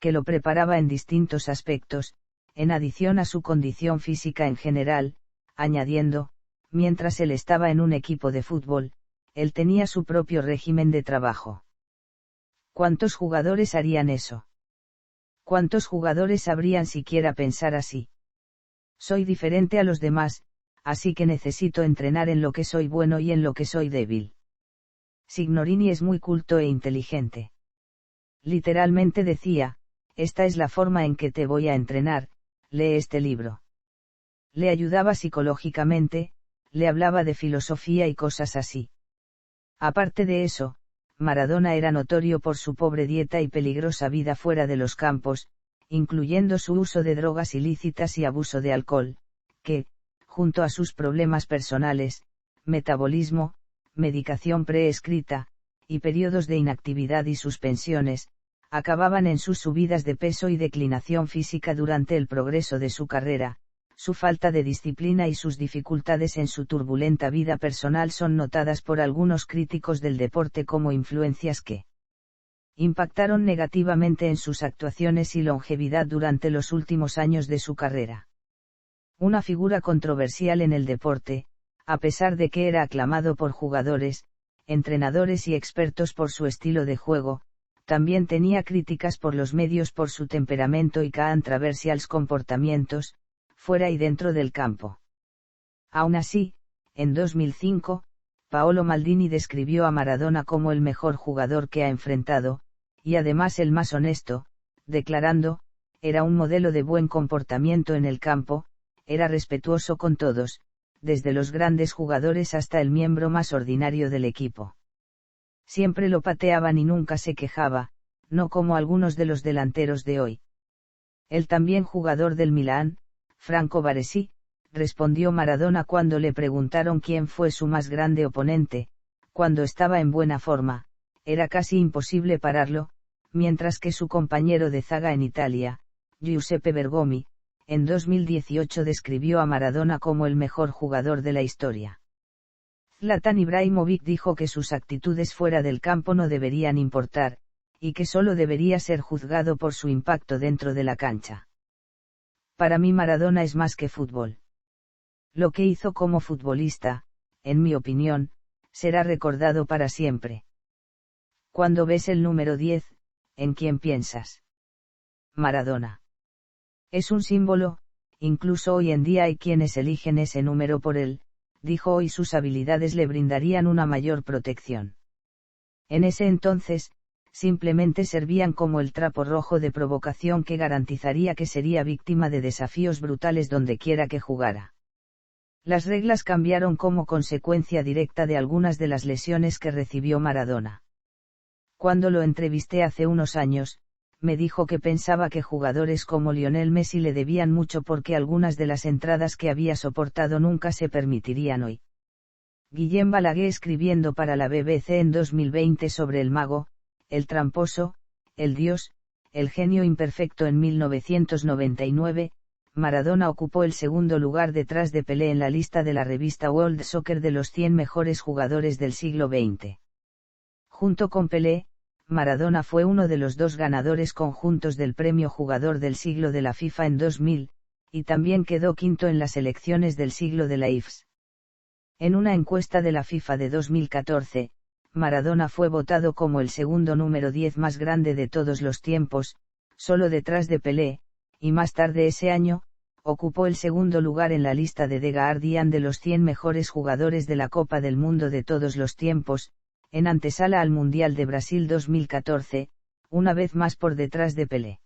que lo preparaba en distintos aspectos, en adición a su condición física en general, añadiendo, mientras él estaba en un equipo de fútbol, él tenía su propio régimen de trabajo. ¿Cuántos jugadores harían eso? ¿Cuántos jugadores sabrían siquiera pensar así? Soy diferente a los demás, así que necesito entrenar en lo que soy bueno y en lo que soy débil. Signorini es muy culto e inteligente. Literalmente decía, esta es la forma en que te voy a entrenar, lee este libro. Le ayudaba psicológicamente, le hablaba de filosofía y cosas así. Aparte de eso, Maradona era notorio por su pobre dieta y peligrosa vida fuera de los campos, incluyendo su uso de drogas ilícitas y abuso de alcohol, que, junto a sus problemas personales, metabolismo, medicación prescrita, y periodos de inactividad y suspensiones, acababan en sus subidas de peso y declinación física durante el progreso de su carrera. Su falta de disciplina y sus dificultades en su turbulenta vida personal son notadas por algunos críticos del deporte como influencias que impactaron negativamente en sus actuaciones y longevidad durante los últimos años de su carrera. Una figura controversial en el deporte, a pesar de que era aclamado por jugadores, entrenadores y expertos por su estilo de juego, también tenía críticas por los medios por su temperamento y controversiales comportamientos, fuera y dentro del campo. Aún así, en 2005, Paolo Maldini describió a Maradona como el mejor jugador que ha enfrentado, y además el más honesto, declarando, era un modelo de buen comportamiento en el campo, era respetuoso con todos, desde los grandes jugadores hasta el miembro más ordinario del equipo. Siempre lo pateaban y nunca se quejaba, no como algunos de los delanteros de hoy. El también jugador del Milán, Franco Baresi, respondió Maradona cuando le preguntaron quién fue su más grande oponente, cuando estaba en buena forma, era casi imposible pararlo, mientras que su compañero de zaga en Italia, Giuseppe Bergomi, en 2018 describió a Maradona como el mejor jugador de la historia. Zlatan Ibrahimovic dijo que sus actitudes fuera del campo no deberían importar, y que solo debería ser juzgado por su impacto dentro de la cancha. Para mí Maradona es más que fútbol. Lo que hizo como futbolista, en mi opinión, será recordado para siempre. Cuando ves el número 10, ¿en quién piensas? Maradona. Es un símbolo, incluso hoy en día hay quienes eligen ese número por él, dijo hoy sus habilidades le brindarían una mayor protección. En ese entonces, simplemente servían como el trapo rojo de provocación que garantizaría que sería víctima de desafíos brutales dondequiera que jugara. Las reglas cambiaron como consecuencia directa de algunas de las lesiones que recibió Maradona. Cuando lo entrevisté hace unos años, me dijo que pensaba que jugadores como Lionel Messi le debían mucho porque algunas de las entradas que había soportado nunca se permitirían hoy. Guillem Balaguer escribiendo para la BBC en 2020 sobre el mago, el tramposo, el dios, el genio imperfecto en 1999, Maradona ocupó el segundo lugar detrás de Pelé en la lista de la revista World Soccer de los 100 mejores jugadores del siglo XX. Junto con Pelé, Maradona fue uno de los 2 ganadores conjuntos del premio Jugador del Siglo de la FIFA en 2000, y también quedó quinto en las elecciones del siglo de la IFS. En una encuesta de la FIFA de 2014, Maradona fue votado como el segundo número 10 más grande de todos los tiempos, solo detrás de Pelé, y más tarde ese año, ocupó el segundo lugar en la lista de The Guardian de los 100 mejores jugadores de la Copa del Mundo de todos los tiempos, en antesala al Mundial de Brasil 2014, una vez más por detrás de Pelé.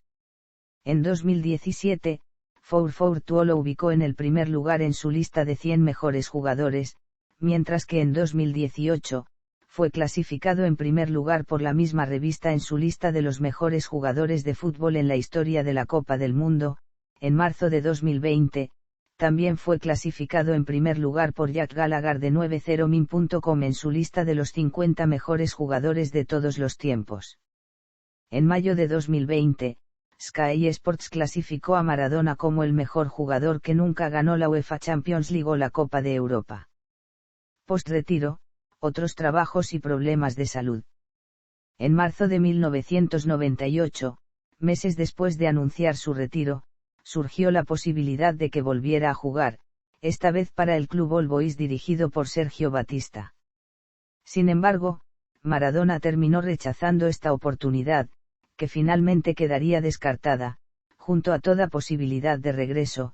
En 2017, 442 lo ubicó en el primer lugar en su lista de 100 mejores jugadores, mientras que en 2018, fue clasificado en primer lugar por la misma revista en su lista de los mejores jugadores de fútbol en la historia de la Copa del Mundo. En marzo de 2020, también fue clasificado en primer lugar por Jack Gallagher de 90min.com en su lista de los 50 mejores jugadores de todos los tiempos. En mayo de 2020, Sky Sports clasificó a Maradona como el mejor jugador que nunca ganó la UEFA Champions League o la Copa de Europa. Post-retiro, otros trabajos y problemas de salud. En marzo de 1998, meses después de anunciar su retiro, surgió la posibilidad de que volviera a jugar, esta vez para el club All Boys dirigido por Sergio Batista. Sin embargo, Maradona terminó rechazando esta oportunidad, que finalmente quedaría descartada, junto a toda posibilidad de regreso,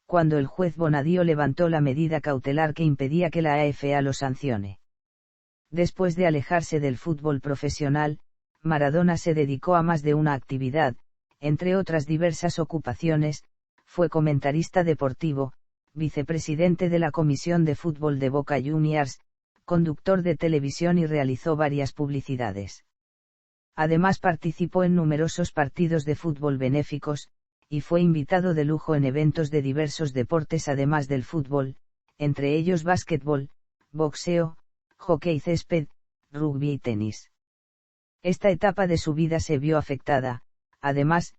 cuando el juez Bonadio levantó la medida cautelar que impedía que la AFA lo sancione. Después de alejarse del fútbol profesional, Maradona se dedicó a más de una actividad, entre otras diversas ocupaciones, fue comentarista deportivo, vicepresidente de la Comisión de Fútbol de Boca Juniors, conductor de televisión y realizó varias publicidades. Además participó en numerosos partidos de fútbol benéficos, y fue invitado de lujo en eventos de diversos deportes además del fútbol, entre ellos básquetbol, boxeo, hockey césped, rugby y tenis. Esta etapa de su vida se vio afectada, además,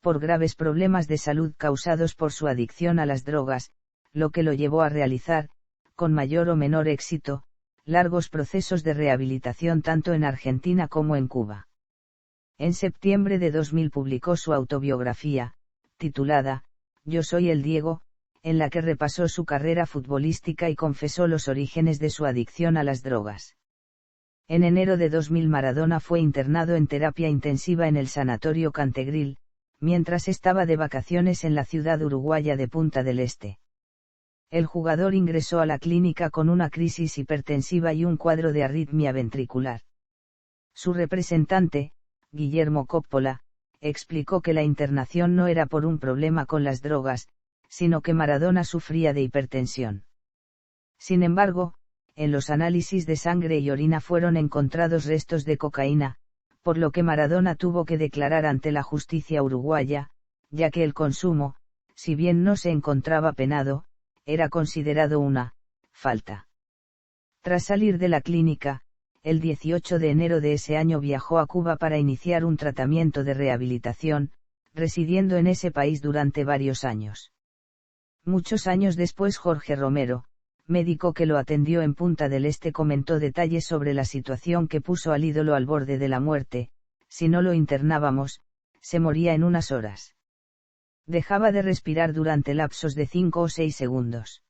por graves problemas de salud causados por su adicción a las drogas, lo que lo llevó a realizar, con mayor o menor éxito, largos procesos de rehabilitación tanto en Argentina como en Cuba. En septiembre de 2000 publicó su autobiografía, titulada, Yo soy el Diego, en la que repasó su carrera futbolística y confesó los orígenes de su adicción a las drogas. En enero de 2000 Maradona fue internado en terapia intensiva en el Sanatorio Cantegril, mientras estaba de vacaciones en la ciudad uruguaya de Punta del Este. El jugador ingresó a la clínica con una crisis hipertensiva y un cuadro de arritmia ventricular. Su representante, Guillermo Coppola, explicó que la internación no era por un problema con las drogas, sino que Maradona sufría de hipertensión. Sin embargo, en los análisis de sangre y orina fueron encontrados restos de cocaína, por lo que Maradona tuvo que declarar ante la justicia uruguaya, ya que el consumo, si bien no se encontraba penado, era considerado una falta. Tras salir de la clínica, el 18 de enero de ese año viajó a Cuba para iniciar un tratamiento de rehabilitación, residiendo en ese país durante varios años. Muchos años después Jorge Romero, médico que lo atendió en Punta del Este, comentó detalles sobre la situación que puso al ídolo al borde de la muerte: si no lo internábamos, se moría en unas horas. Dejaba de respirar durante lapsos de 5 o 6 segundos.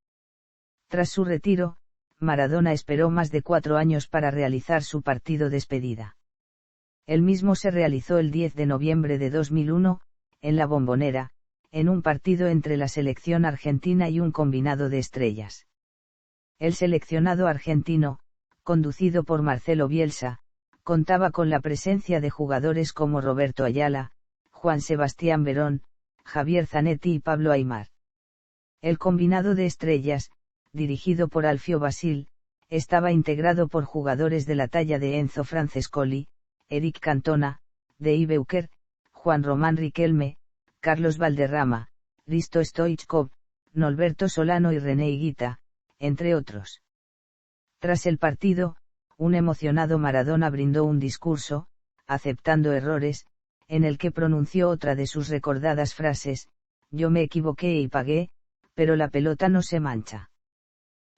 Tras su retiro, Maradona esperó más de 4 años para realizar su partido despedida. El mismo se realizó el 10 de noviembre de 2001, en La Bombonera, en un partido entre la selección argentina y un combinado de estrellas. El seleccionado argentino, conducido por Marcelo Bielsa, contaba con la presencia de jugadores como Roberto Ayala, Juan Sebastián Verón, Javier Zanetti y Pablo Aimar. El combinado de estrellas, dirigido por Alfio Basile, estaba integrado por jugadores de la talla de Enzo Francescoli, Eric Cantona, Dave Beuker, Juan Román Riquelme, Carlos Valderrama, Risto Stoichkov, Norberto Solano y René Higuita, entre otros. Tras el partido, un emocionado Maradona brindó un discurso, aceptando errores, en el que pronunció otra de sus recordadas frases: «Yo me equivoqué y pagué, pero la pelota no se mancha».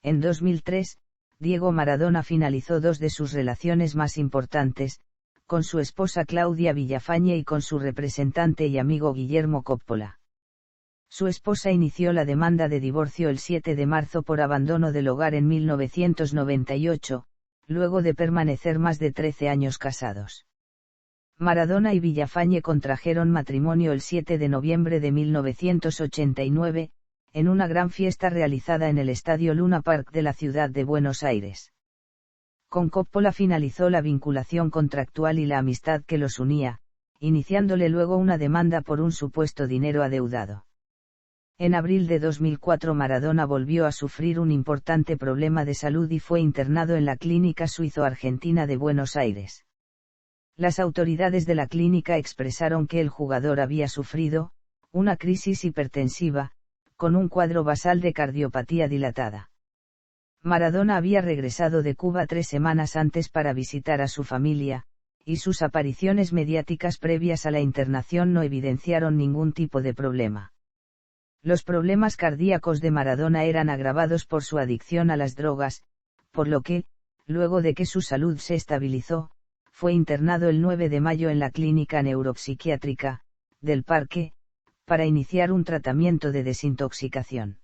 En 2003, Diego Maradona finalizó dos de sus relaciones más importantes, con su esposa Claudia Villafañe y con su representante y amigo Guillermo Coppola. Su esposa inició la demanda de divorcio el 7 de marzo por abandono del hogar en 1998, luego de permanecer más de 13 años casados. Maradona y Villafañe contrajeron matrimonio el 7 de noviembre de 1989, en una gran fiesta realizada en el Estadio Luna Park de la ciudad de Buenos Aires. Con Coppola finalizó la vinculación contractual y la amistad que los unía, iniciándole luego una demanda por un supuesto dinero adeudado. En abril de 2004 Maradona volvió a sufrir un importante problema de salud y fue internado en la Clínica Suizo-Argentina de Buenos Aires. Las autoridades de la clínica expresaron que el jugador había sufrido una crisis hipertensiva, con un cuadro basal de cardiopatía dilatada. Maradona había regresado de Cuba 3 semanas antes para visitar a su familia, y sus apariciones mediáticas previas a la internación no evidenciaron ningún tipo de problema. Los problemas cardíacos de Maradona eran agravados por su adicción a las drogas, por lo que, luego de que su salud se estabilizó, fue internado el 9 de mayo en la Clínica Neuropsiquiátrica del Parque, para iniciar un tratamiento de desintoxicación.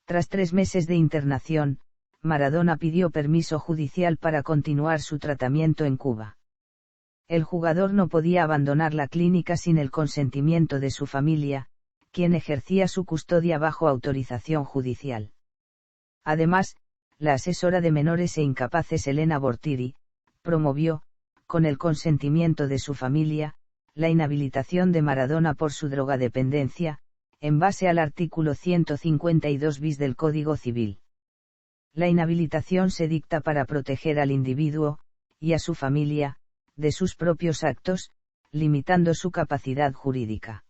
Tras 3 meses de internación, Maradona pidió permiso judicial para continuar su tratamiento en Cuba. El jugador no podía abandonar la clínica sin el consentimiento de su familia, quien ejercía su custodia bajo autorización judicial. Además, la asesora de menores e incapaces Elena Bortiri, promovió, con el consentimiento de su familia, la inhabilitación de Maradona por su drogadependencia, en base al artículo 152 bis del Código Civil. La inhabilitación se dicta para proteger al individuo, y a su familia, de sus propios actos, limitando su capacidad jurídica.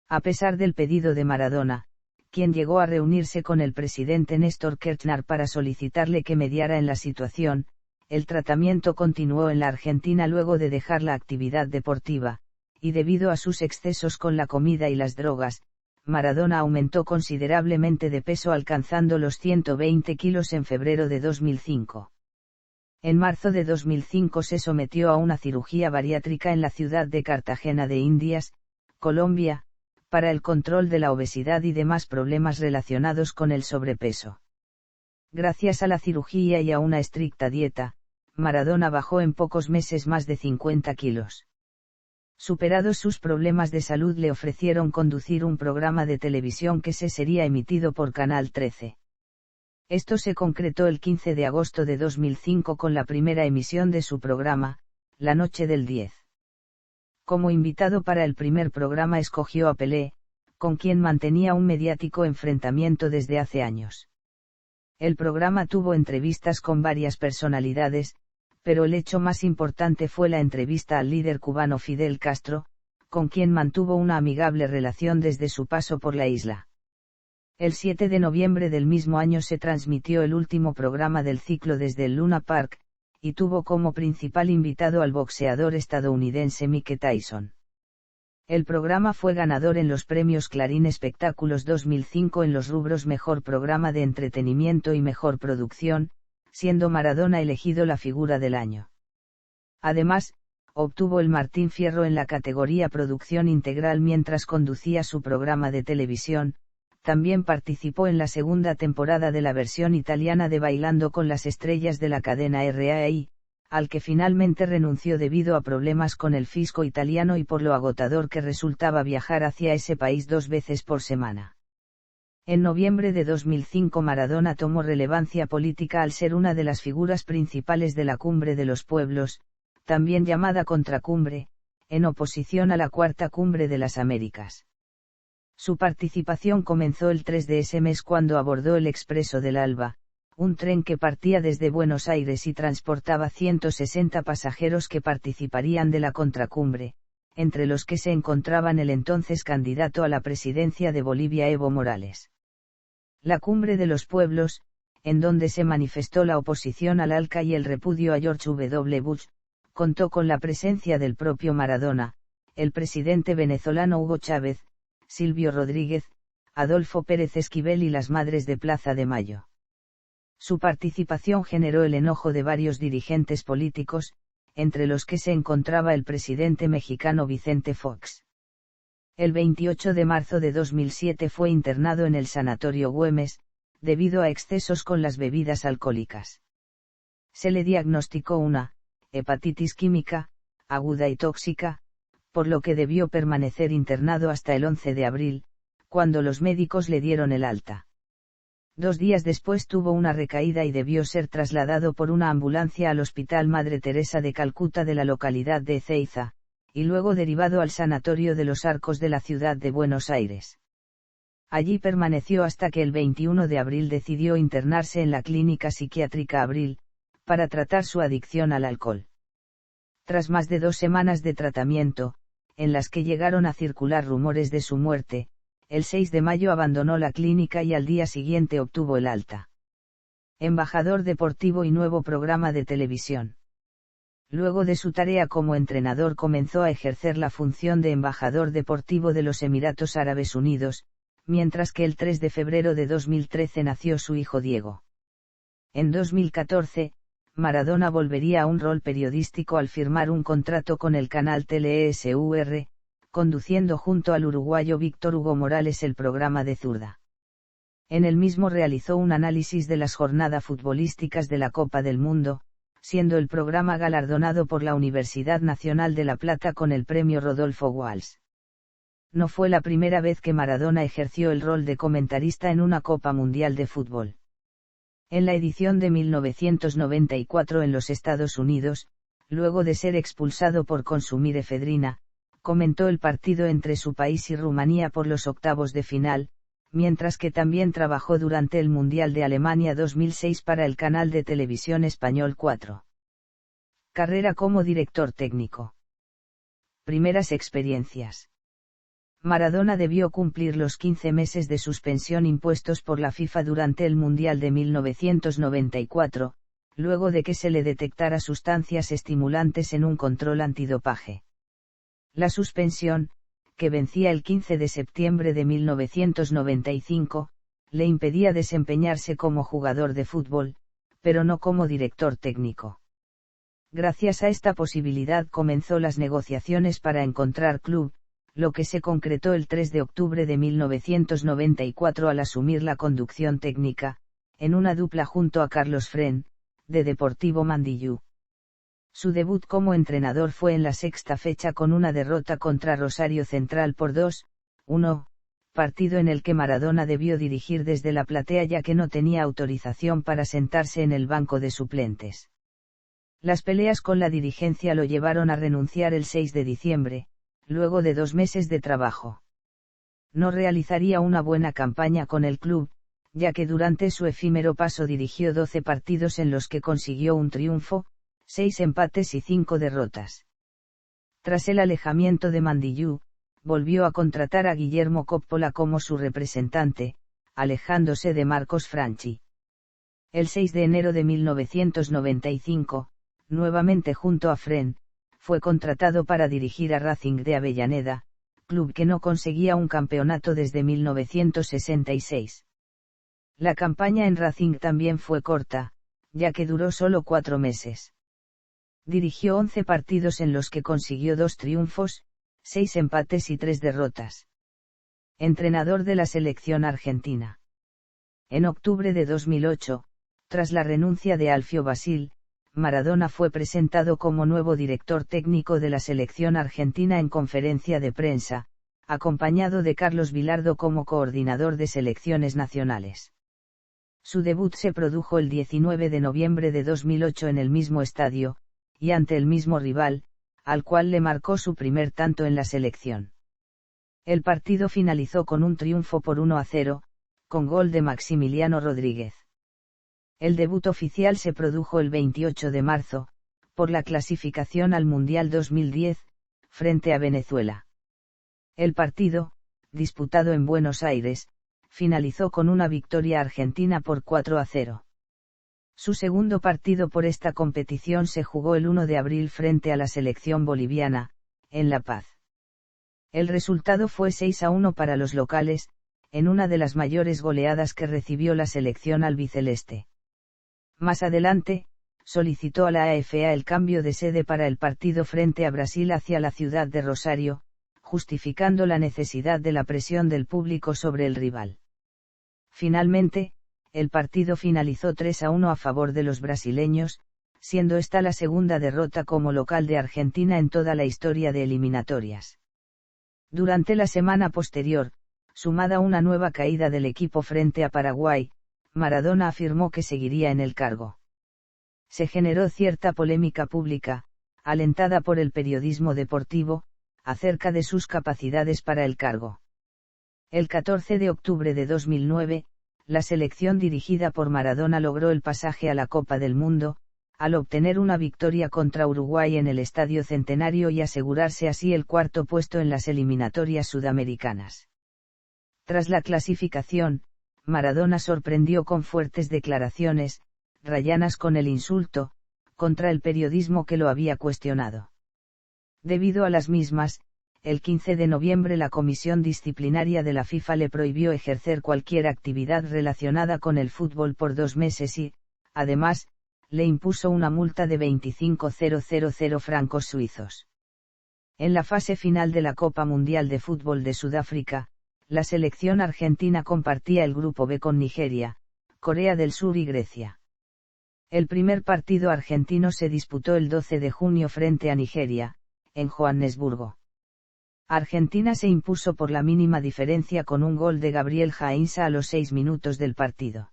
A pesar del pedido de Maradona, quien llegó a reunirse con el presidente Néstor Kirchner para solicitarle que mediara en la situación, el tratamiento continuó en la Argentina luego de dejar la actividad deportiva, y debido a sus excesos con la comida y las drogas, Maradona aumentó considerablemente de peso alcanzando los 120 kilos en febrero de 2005. En marzo de 2005 se sometió a una cirugía bariátrica en la ciudad de Cartagena de Indias, Colombia, para el control de la obesidad y demás problemas relacionados con el sobrepeso. Gracias a la cirugía y a una estricta dieta, Maradona bajó en pocos meses más de 50 kilos. Superados sus problemas de salud le ofrecieron conducir un programa de televisión que sería emitido por Canal 13. Esto se concretó el 15 de agosto de 2005 con la primera emisión de su programa, La Noche del 10. Como invitado para el primer programa escogió a Pelé, con quien mantenía un mediático enfrentamiento desde hace años. El programa tuvo entrevistas con varias personalidades, pero el hecho más importante fue la entrevista al líder cubano Fidel Castro, con quien mantuvo una amigable relación desde su paso por la isla. El 7 de noviembre del mismo año se transmitió el último programa del ciclo desde el Luna Park, y tuvo como principal invitado al boxeador estadounidense Mike Tyson. El programa fue ganador en los premios Clarín Espectáculos 2005 en los rubros Mejor Programa de Entretenimiento y Mejor Producción, siendo Maradona elegido la figura del año. Además, obtuvo el Martín Fierro en la categoría Producción Integral mientras conducía su programa de televisión. También participó en la segunda temporada de la versión italiana de Bailando con las Estrellas de la cadena RAI, al que finalmente renunció debido a problemas con el fisco italiano y por lo agotador que resultaba viajar hacia ese país 2 veces por semana. En noviembre de 2005 Maradona tomó relevancia política al ser una de las figuras principales de la Cumbre de los Pueblos, también llamada Contracumbre, en oposición a la Cuarta Cumbre de las Américas. Su participación comenzó el 3 de ese mes cuando abordó el Expreso del Alba, un tren que partía desde Buenos Aires y transportaba 160 pasajeros que participarían de la contracumbre, entre los que se encontraban el entonces candidato a la presidencia de Bolivia Evo Morales. La Cumbre de los Pueblos, en donde se manifestó la oposición al ALCA y el repudio a George W. Bush, contó con la presencia del propio Maradona, el presidente venezolano Hugo Chávez, Silvio Rodríguez, Adolfo Pérez Esquivel y las Madres de Plaza de Mayo. Su participación generó el enojo de varios dirigentes políticos, entre los que se encontraba el presidente mexicano Vicente Fox. El 28 de marzo de 2007 fue internado en el Sanatorio Güemes, debido a excesos con las bebidas alcohólicas. Se le diagnosticó una hepatitis química, aguda y tóxica, por lo que debió permanecer internado hasta el 11 de abril, cuando los médicos le dieron el alta. 2 días después tuvo una recaída y debió ser trasladado por una ambulancia al Hospital Madre Teresa de Calcuta de la localidad de Ezeiza, y luego derivado al Sanatorio de los Arcos de la ciudad de Buenos Aires. Allí permaneció hasta que el 21 de abril decidió internarse en la Clínica Psiquiátrica Abril, para tratar su adicción al alcohol. Tras más de 2 semanas de tratamiento, en las que llegaron a circular rumores de su muerte, el 6 de mayo abandonó la clínica y al día siguiente obtuvo el alta. Embajador deportivo y nuevo programa de televisión. Luego de su tarea como entrenador comenzó a ejercer la función de embajador deportivo de los Emiratos Árabes Unidos, mientras que el 3 de febrero de 2013 nació su hijo Diego. En 2014, Maradona volvería a un rol periodístico al firmar un contrato con el canal TeleSUR, conduciendo junto al uruguayo Víctor Hugo Morales el programa de Zurda. En el mismo realizó un análisis de las jornadas futbolísticas de la Copa del Mundo, siendo el programa galardonado por la Universidad Nacional de La Plata con el premio Rodolfo Walsh. No fue la primera vez que Maradona ejerció el rol de comentarista en una Copa Mundial de Fútbol. En la edición de 1994 en los Estados Unidos, luego de ser expulsado por consumir efedrina, comentó el partido entre su país y Rumanía por los octavos de final, mientras que también trabajó durante el Mundial de Alemania 2006 para el canal de televisión español 4. Carrera como director técnico. Primeras experiencias. Maradona debió cumplir los 15 meses de suspensión impuestos por la FIFA durante el Mundial de 1994, luego de que se le detectara sustancias estimulantes en un control antidopaje. La suspensión, que vencía el 15 de septiembre de 1995, le impedía desempeñarse como jugador de fútbol, pero no como director técnico. Gracias a esta posibilidad comenzó las negociaciones para encontrar club, lo que se concretó el 3 de octubre de 1994 al asumir la conducción técnica, en una dupla junto a Carlos Fren, de Deportivo Mandillú. Su debut como entrenador fue en la 6ª fecha con una derrota contra Rosario Central por 2-1, partido en el que Maradona debió dirigir desde la platea ya que no tenía autorización para sentarse en el banco de suplentes. Las peleas con la dirigencia lo llevaron a renunciar el 6 de diciembre, luego de 2 meses de trabajo. No realizaría una buena campaña con el club, ya que durante su efímero paso dirigió 12 partidos en los que consiguió un triunfo, 6 empates y 5 derrotas. Tras el alejamiento de Mandillú, volvió a contratar a Guillermo Coppola como su representante, alejándose de Marcos Franchi. El 6 de enero de 1995, nuevamente junto a Fren, fue contratado para dirigir a Racing de Avellaneda, club que no conseguía un campeonato desde 1966. La campaña en Racing también fue corta, ya que duró solo 4 meses. Dirigió 11 partidos en los que consiguió 2 triunfos, 6 empates y 3 derrotas. Entrenador de la selección argentina. En octubre de 2008, tras la renuncia de Alfio Basile, Maradona fue presentado como nuevo director técnico de la selección argentina en conferencia de prensa, acompañado de Carlos Bilardo como coordinador de selecciones nacionales. Su debut se produjo el 19 de noviembre de 2008 en el mismo estadio, y ante el mismo rival, al cual le marcó su primer tanto en la selección. El partido finalizó con un triunfo por 1-0, con gol de Maximiliano Rodríguez. El debut oficial se produjo el 28 de marzo, por la clasificación al Mundial 2010, frente a Venezuela. El partido, disputado en Buenos Aires, finalizó con una victoria argentina por 4-0. Su segundo partido por esta competición se jugó el 1 de abril frente a la selección boliviana, en La Paz. El resultado fue 6-1 para los locales, en una de las mayores goleadas que recibió la selección albiceleste. Más adelante, solicitó a la AFA el cambio de sede para el partido frente a Brasil hacia la ciudad de Rosario, justificando la necesidad de la presión del público sobre el rival. Finalmente, el partido finalizó 3-1 a favor de los brasileños, siendo esta la segunda derrota como local de Argentina en toda la historia de eliminatorias. Durante la semana posterior, sumada una nueva caída del equipo frente a Paraguay, Maradona afirmó que seguiría en el cargo. Se generó cierta polémica pública, alentada por el periodismo deportivo, acerca de sus capacidades para el cargo. El 14 de octubre de 2009, la selección dirigida por Maradona logró el pasaje a la Copa del Mundo, al obtener una victoria contra Uruguay en el Estadio Centenario y asegurarse así el cuarto puesto en las eliminatorias sudamericanas. Tras la clasificación, Maradona sorprendió con fuertes declaraciones, rayanas con el insulto, contra el periodismo que lo había cuestionado. Debido a las mismas, el 15 de noviembre la Comisión Disciplinaria de la FIFA le prohibió ejercer cualquier actividad relacionada con el fútbol por 2 meses y, además, le impuso una multa de 25.000 francos suizos. En la fase final de la Copa Mundial de Fútbol de Sudáfrica, la selección argentina compartía el grupo B con Nigeria, Corea del Sur y Grecia. El primer partido argentino se disputó el 12 de junio frente a Nigeria, en Johannesburgo. Argentina se impuso por la mínima diferencia con un gol de Gabriel Heinze a los 6 minutos del partido.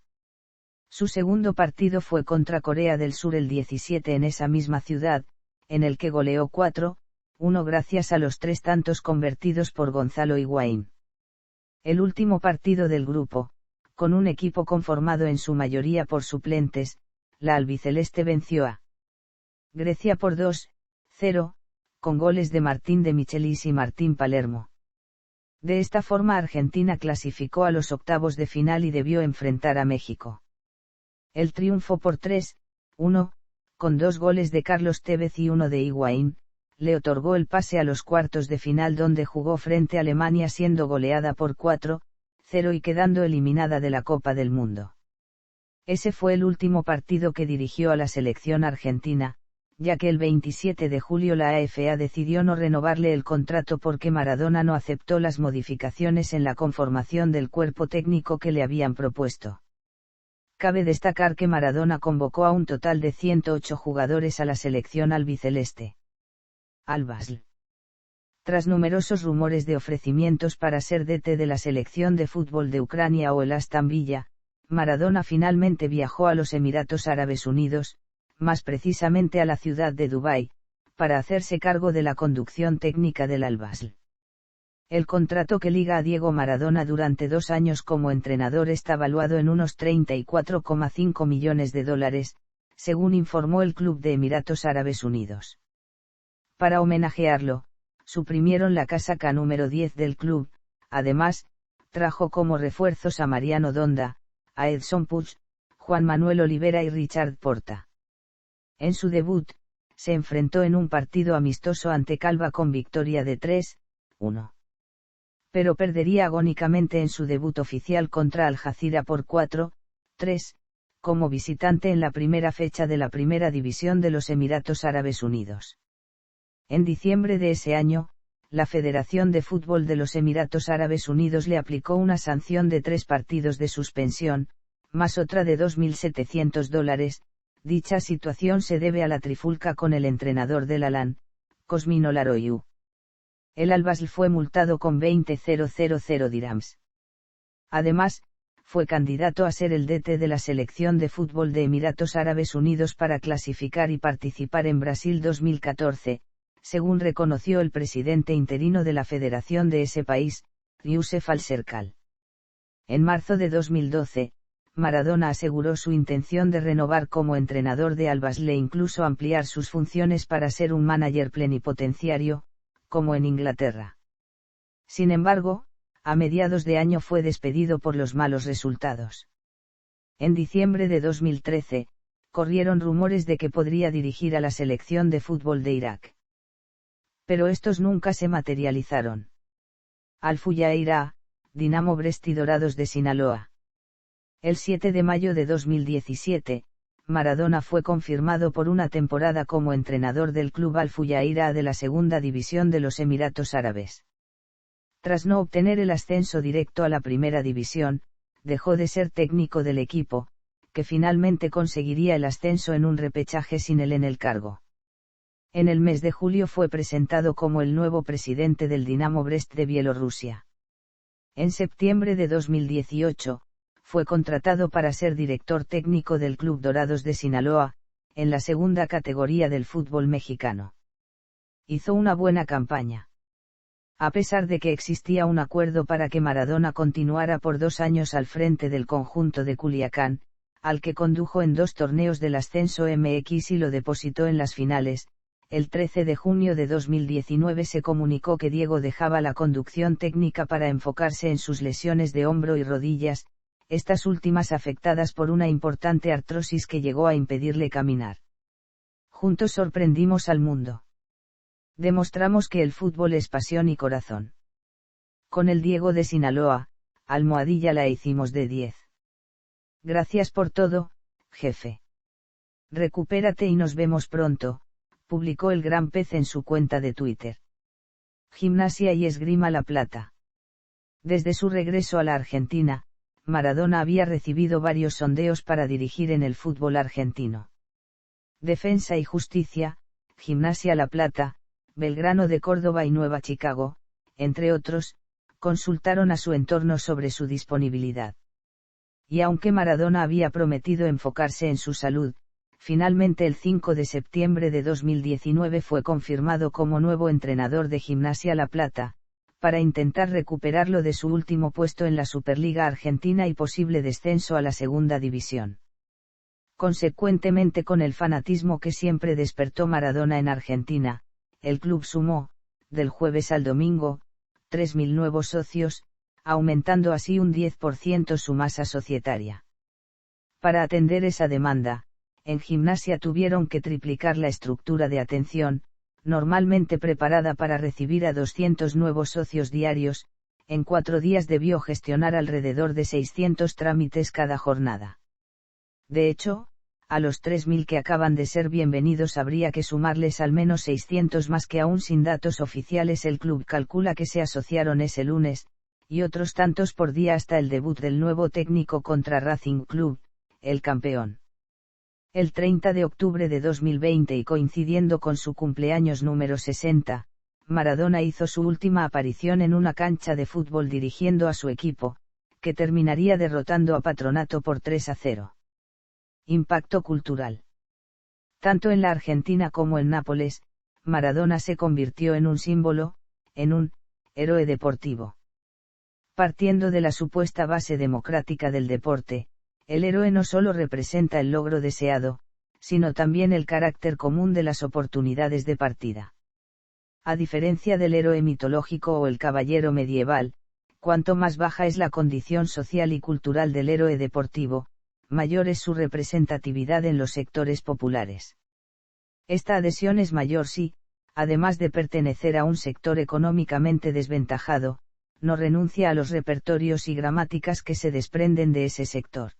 Su segundo partido fue contra Corea del Sur el 17 en esa misma ciudad, en el que goleó 4-1 gracias a los 3 tantos convertidos por Gonzalo Higuaín. El último partido del grupo, con un equipo conformado en su mayoría por suplentes, la albiceleste venció a Grecia por 2-0, con goles de Martín de Michelis y Martín Palermo. De esta forma Argentina clasificó a los octavos de final y debió enfrentar a México. El triunfo por 3-1, con 2 goles de Carlos Tevez y 1 de Higuaín, le otorgó el pase a los cuartos de final donde jugó frente a Alemania siendo goleada por 4-0 y quedando eliminada de la Copa del Mundo. Ese fue el último partido que dirigió a la selección argentina, ya que el 27 de julio la AFA decidió no renovarle el contrato porque Maradona no aceptó las modificaciones en la conformación del cuerpo técnico que le habían propuesto. Cabe destacar que Maradona convocó a un total de 108 jugadores a la selección albiceleste. Al-Basl. Tras numerosos rumores de ofrecimientos para ser DT de la selección de fútbol de Ucrania o el Aston Villa, Maradona finalmente viajó a los Emiratos Árabes Unidos, más precisamente a la ciudad de Dubái, para hacerse cargo de la conducción técnica del Al-Basl. El contrato que liga a Diego Maradona durante 2 años como entrenador está valuado en unos 34,5 millones de dólares, según informó el Club de Emiratos Árabes Unidos. Para homenajearlo, suprimieron la casaca número 10 del club, además, trajo como refuerzos a Mariano Donda, a Edson Puig, Juan Manuel Olivera y Richard Porta. En su debut, se enfrentó en un partido amistoso ante Calva con victoria de 3-1. Pero perdería agónicamente en su debut oficial contra Al Jazeera por 4-3, como visitante en la primera fecha de la Primera División de los Emiratos Árabes Unidos. En diciembre de ese año, la Federación de Fútbol de los Emiratos Árabes Unidos le aplicó una sanción de 3 partidos de suspensión, más otra de $2.700. Dicha situación se debe a la trifulca con el entrenador del Al-Ahly, Cosmin Olaroyu. El Al-Basl fue multado con 20.000 dirhams. Además, fue candidato a ser el DT de la selección de fútbol de Emiratos Árabes Unidos para clasificar y participar en Brasil 2014, según reconoció el presidente interino de la federación de ese país, Youssef Al-Serkal. En marzo de 2012, Maradona aseguró su intención de renovar como entrenador de Al-Basl e incluso ampliar sus funciones para ser un manager plenipotenciario, como en Inglaterra. Sin embargo, a mediados de año fue despedido por los malos resultados. En diciembre de 2013, corrieron rumores de que podría dirigir a la selección de fútbol de Irak. Pero estos nunca se materializaron. Al-Fujairah, Dinamo Brest y Dorados de Sinaloa. El 7 de mayo de 2017, Maradona fue confirmado por una temporada como entrenador del club Al-Fujairah de la segunda división de los Emiratos Árabes. Tras no obtener el ascenso directo a la primera división, dejó de ser técnico del equipo, que finalmente conseguiría el ascenso en un repechaje sin él en el cargo. En el mes de julio fue presentado como el nuevo presidente del Dinamo Brest de Bielorrusia. En septiembre de 2018, fue contratado para ser director técnico del Club Dorados de Sinaloa, en la segunda categoría del fútbol mexicano. Hizo una buena campaña. A pesar de que existía un acuerdo para que Maradona continuara por 2 años al frente del conjunto de Culiacán, al que condujo en 2 torneos del ascenso MX y lo depositó en las finales, el 13 de junio de 2019 se comunicó que Diego dejaba la conducción técnica para enfocarse en sus lesiones de hombro y rodillas, estas últimas afectadas por una importante artrosis que llegó a impedirle caminar. Juntos sorprendimos al mundo. Demostramos que el fútbol es pasión y corazón. Con el Diego de Sinaloa, almohadilla la hicimos de 10. Gracias por todo, jefe. Recupérate y nos vemos pronto, publicó el Gran Pez en su cuenta de Twitter. Gimnasia y Esgrima La Plata. Desde su regreso a la Argentina, Maradona había recibido varios sondeos para dirigir en el fútbol argentino. Defensa y Justicia, Gimnasia La Plata, Belgrano de Córdoba y Nueva Chicago, entre otros, consultaron a su entorno sobre su disponibilidad. Y aunque Maradona había prometido enfocarse en su salud, finalmente el 5 de septiembre de 2019 fue confirmado como nuevo entrenador de Gimnasia La Plata, para intentar recuperarlo de su último puesto en la Superliga Argentina y posible descenso a la segunda división. Consecuentemente, con el fanatismo que siempre despertó Maradona en Argentina, el club sumó, del jueves al domingo, 3.000 nuevos socios, aumentando así un 10% su masa societaria. Para atender esa demanda, en Gimnasia tuvieron que triplicar la estructura de atención, normalmente preparada para recibir a 200 nuevos socios diarios, en 4 días debió gestionar alrededor de 600 trámites cada jornada. De hecho, a los 3.000 que acaban de ser bienvenidos habría que sumarles al menos 600 más que aún sin datos oficiales el club calcula que se asociaron ese lunes, y otros tantos por día hasta el debut del nuevo técnico contra Racing Club, el campeón. El 30 de octubre de 2020 y coincidiendo con su cumpleaños número 60, Maradona hizo su última aparición en una cancha de fútbol dirigiendo a su equipo, que terminaría derrotando a Patronato por 3-0. Impacto cultural. Tanto en la Argentina como en Nápoles, Maradona se convirtió en un símbolo, en un héroe deportivo. Partiendo de la supuesta base democrática del deporte, el héroe no solo representa el logro deseado, sino también el carácter común de las oportunidades de partida. A diferencia del héroe mitológico o el caballero medieval, cuanto más baja es la condición social y cultural del héroe deportivo, mayor es su representatividad en los sectores populares. Esta adhesión es mayor si, además de pertenecer a un sector económicamente desventajado, no renuncia a los repertorios y gramáticas que se desprenden de ese sector.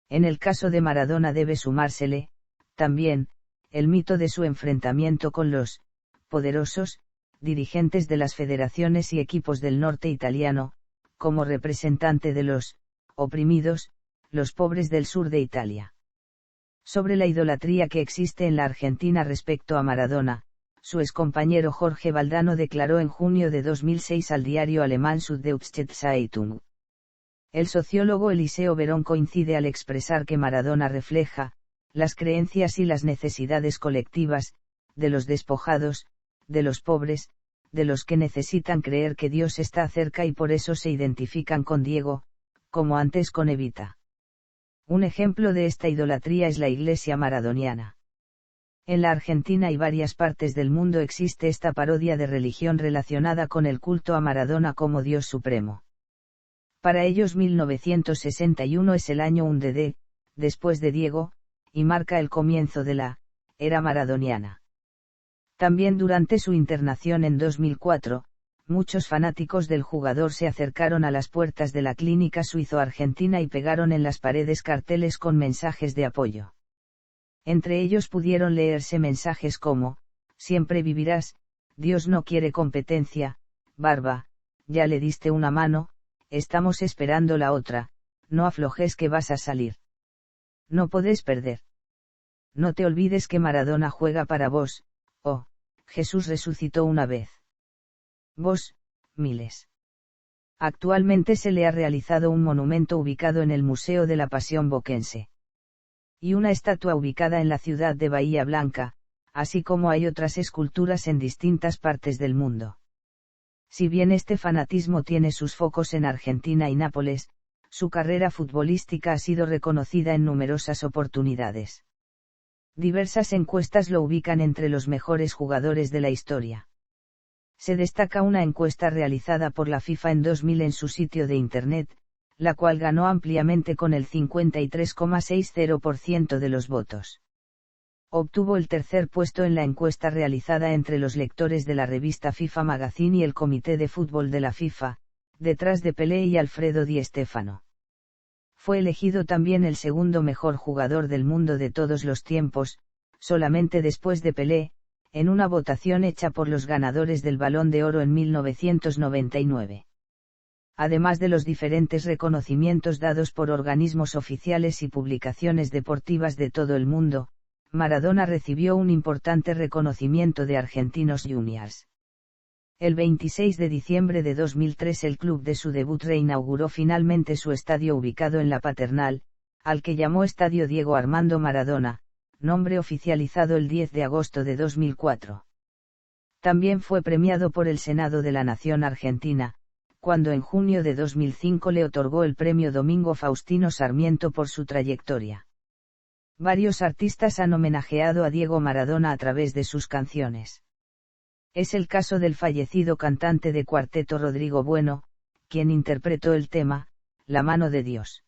En el caso de Maradona debe sumársele, también, el mito de su enfrentamiento con los poderosos dirigentes de las federaciones y equipos del norte italiano, como representante de los oprimidos, los pobres del sur de Italia. Sobre la idolatría que existe en la Argentina respecto a Maradona, su excompañero Jorge Valdano declaró en junio de 2006 al diario alemán Süddeutsche Zeitung. El sociólogo Eliseo Verón coincide al expresar que Maradona refleja las creencias y las necesidades colectivas, de los despojados, de los pobres, de los que necesitan creer que Dios está cerca y por eso se identifican con Diego, como antes con Evita. Un ejemplo de esta idolatría es la Iglesia maradoniana. En la Argentina y varias partes del mundo existe esta parodia de religión relacionada con el culto a Maradona como Dios supremo. Para ellos 1961 es el año 1 después de Diego, y marca el comienzo de la era maradoniana. También durante su internación en 2004, muchos fanáticos del jugador se acercaron a las puertas de la clínica suizo-argentina y pegaron en las paredes carteles con mensajes de apoyo. Entre ellos pudieron leerse mensajes como: siempre vivirás, Dios no quiere competencia, Barba, ya le diste una mano, estamos esperando la otra, no aflojes que vas a salir. No podés perder. No te olvides que Maradona juega para vos, oh, Jesús resucitó una vez. Vos, miles. Actualmente se le ha realizado un monumento ubicado en el Museo de la Pasión Boquense. Y una estatua ubicada en la ciudad de Bahía Blanca, así como hay otras esculturas en distintas partes del mundo. Si bien este fanatismo tiene sus focos en Argentina y Nápoles, su carrera futbolística ha sido reconocida en numerosas oportunidades. Diversas encuestas lo ubican entre los mejores jugadores de la historia. Se destaca una encuesta realizada por la FIFA en 2000 en su sitio de Internet, la cual ganó ampliamente con el 53,60% de los votos. Obtuvo el tercer puesto en la encuesta realizada entre los lectores de la revista FIFA Magazine y el Comité de Fútbol de la FIFA, detrás de Pelé y Alfredo Di Stéfano. Fue elegido también el segundo mejor jugador del mundo de todos los tiempos, solamente después de Pelé, en una votación hecha por los ganadores del Balón de Oro en 1999. Además de los diferentes reconocimientos dados por organismos oficiales y publicaciones deportivas de todo el mundo, Maradona recibió un importante reconocimiento de Argentinos Juniors. El 26 de diciembre de 2003 el club de su debut reinauguró finalmente su estadio ubicado en La Paternal, al que llamó Estadio Diego Armando Maradona, nombre oficializado el 10 de agosto de 2004. También fue premiado por el Senado de la Nación Argentina, cuando en junio de 2005 le otorgó el premio Domingo Faustino Sarmiento por su trayectoria. Varios artistas han homenajeado a Diego Maradona a través de sus canciones. Es el caso del fallecido cantante de cuarteto Rodrigo Bueno, quien interpretó el tema, La mano de Dios.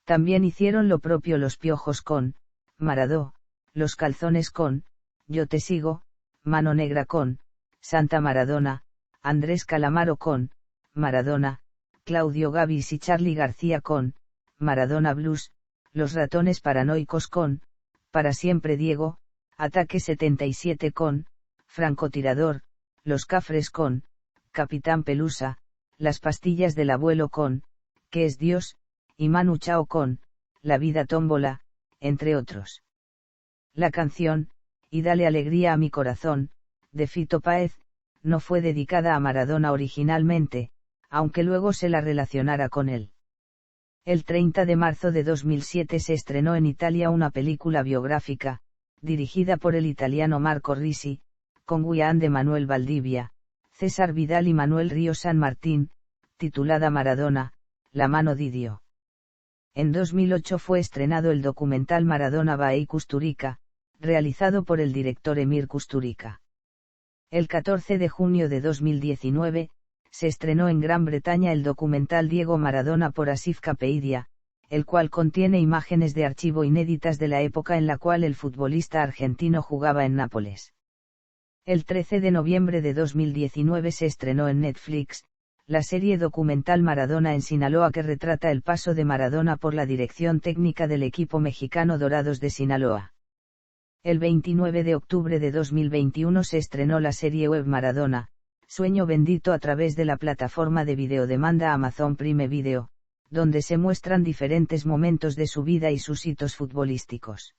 También hicieron lo propio Los Piojos con, Maradó, Los Calzones con, Yo te sigo, Mano Negra con, Santa Maradona, Andrés Calamaro con, Maradona, Claudio Gabis y Charly García con, Maradona Blues, Los Ratones Paranoicos con, Para Siempre Diego, Ataque 77 con, Francotirador, Los Cafres con, Capitán Pelusa, Las Pastillas del Abuelo con, ¿Qué es Dios?, y Manu Chao con, La Vida Tómbola, entre otros. La canción, Y dale alegría a mi corazón, de Fito Páez, no fue dedicada a Maradona originalmente, aunque luego se la relacionara con él. El 30 de marzo de 2007 se estrenó en Italia una película biográfica, dirigida por el italiano Marco Risi, con guión de Manuel Valdivia, César Vidal y Manuel Río San Martín, titulada Maradona, La mano di Dio. En 2008 fue estrenado el documental Maradona by Kusturica, realizado por el director Emir Kusturica. El 14 de junio de 2019, se estrenó en Gran Bretaña el documental Diego Maradona por Asif Kapeidia, el cual contiene imágenes de archivo inéditas de la época en la cual el futbolista argentino jugaba en Nápoles. El 13 de noviembre de 2019 se estrenó en Netflix, la serie documental Maradona en Sinaloa que retrata el paso de Maradona por la dirección técnica del equipo mexicano Dorados de Sinaloa. El 29 de octubre de 2021 se estrenó la serie web Maradona, Sueño Bendito a través de la plataforma de videodemanda Amazon Prime Video, donde se muestran diferentes momentos de su vida y sus hitos futbolísticos.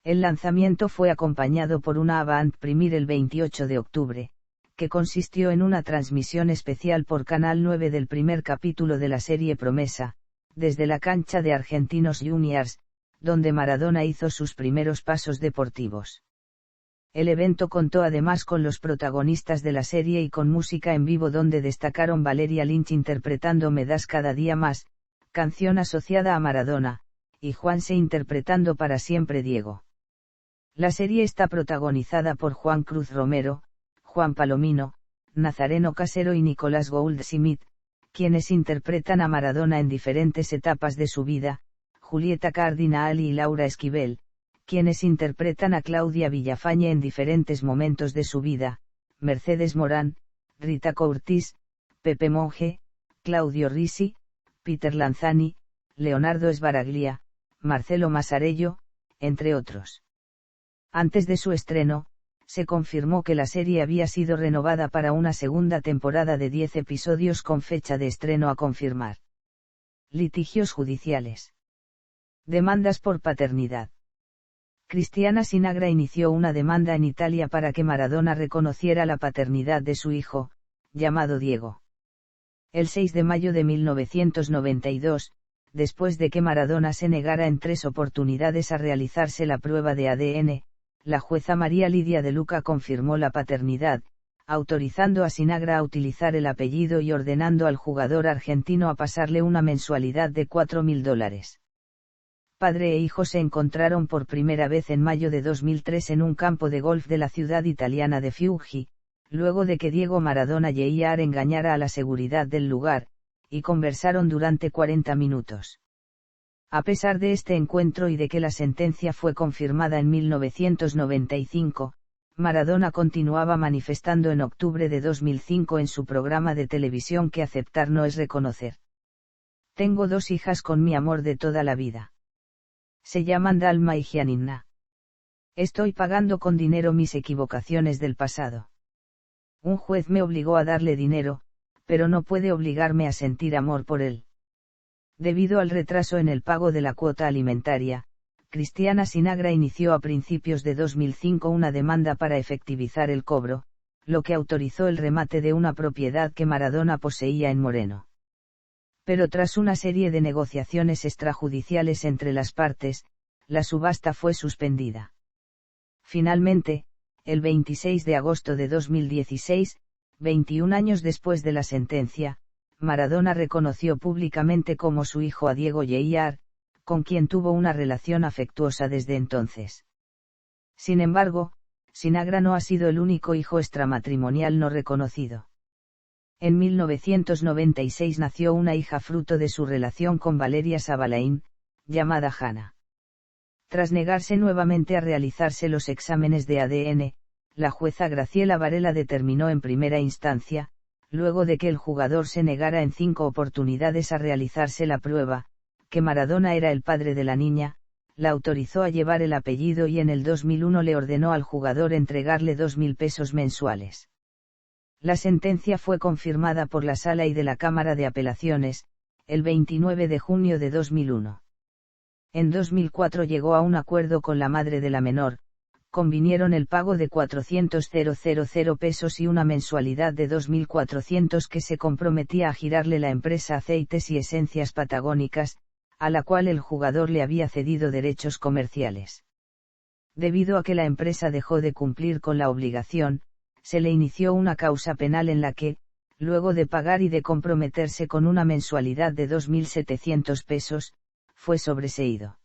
El lanzamiento fue acompañado por una avant premiere el 28 de octubre, que consistió en una transmisión especial por Canal 9 del primer capítulo de la serie Promesa, desde la cancha de Argentinos Juniors, donde Maradona hizo sus primeros pasos deportivos. El evento contó además con los protagonistas de la serie y con música en vivo donde destacaron Valeria Lynch interpretando Me das cada día más, canción asociada a Maradona, y Juanse interpretando Para siempre Diego. La serie está protagonizada por Juan Cruz Romero, Juan Palomino, Nazareno Casero y Nicolás Goldschmidt, quienes interpretan a Maradona en diferentes etapas de su vida, Julieta Cardinal y Laura Esquivel, quienes interpretan a Claudia Villafañe en diferentes momentos de su vida, Mercedes Morán, Rita Curtis, Pepe Monge, Claudio Risi, Peter Lanzani, Leonardo Sbaraglia, Marcelo Masarello, entre otros. Antes de su estreno, se confirmó que la serie había sido renovada para una segunda temporada de 10 episodios con fecha de estreno a confirmar. Litigios judiciales. Demandas por paternidad. Cristiana Sinagra inició una demanda en Italia para que Maradona reconociera la paternidad de su hijo, llamado Diego. El 6 de mayo de 1992, después de que Maradona se negara en 3 oportunidades a realizarse la prueba de ADN, la jueza María Lidia de Luca confirmó la paternidad, autorizando a Sinagra a utilizar el apellido y ordenando al jugador argentino a pasarle una mensualidad de $4.000. Padre e hijo se encontraron por primera vez en mayo de 2003 en un campo de golf de la ciudad italiana de Fiuggi, luego de que Diego Maradona Jr. engañara a la seguridad del lugar, y conversaron durante 40 minutos. A pesar de este encuentro y de que la sentencia fue confirmada en 1995, Maradona continuaba manifestando en octubre de 2005 en su programa de televisión que aceptar no es reconocer. Tengo 2 hijas con mi amor de toda la vida. Se llaman Dalma y Gianninna. Estoy pagando con dinero mis equivocaciones del pasado. Un juez me obligó a darle dinero, pero no puede obligarme a sentir amor por él. Debido al retraso en el pago de la cuota alimentaria, Cristiana Sinagra inició a principios de 2005 una demanda para efectivizar el cobro, lo que autorizó el remate de una propiedad que Maradona poseía en Moreno. Pero tras una serie de negociaciones extrajudiciales entre las partes, la subasta fue suspendida. Finalmente, el 26 de agosto de 2016, 21 años después de la sentencia, Maradona reconoció públicamente como su hijo a Diego Jr., con quien tuvo una relación afectuosa desde entonces. Sin embargo, Sinagra no ha sido el único hijo extramatrimonial no reconocido. En 1996 nació una hija fruto de su relación con Valeria Sabalain, llamada Hanna. Tras negarse nuevamente a realizarse los exámenes de ADN, la jueza Graciela Varela determinó en primera instancia, luego de que el jugador se negara en 5 oportunidades a realizarse la prueba, que Maradona era el padre de la niña, la autorizó a llevar el apellido y en el 2001 le ordenó al jugador entregarle $2.000 mensuales. La sentencia fue confirmada por la Sala y de la Cámara de Apelaciones, el 29 de junio de 2001. En 2004 llegó a un acuerdo con la madre de la menor, convinieron el pago de $400.000 y una mensualidad de $2.400 que se comprometía a girarle la empresa Aceites y Esencias Patagónicas, a la cual el jugador le había cedido derechos comerciales. Debido a que la empresa dejó de cumplir con la obligación, se le inició una causa penal en la que, luego de pagar y de comprometerse con una mensualidad de $2.700, fue sobreseído.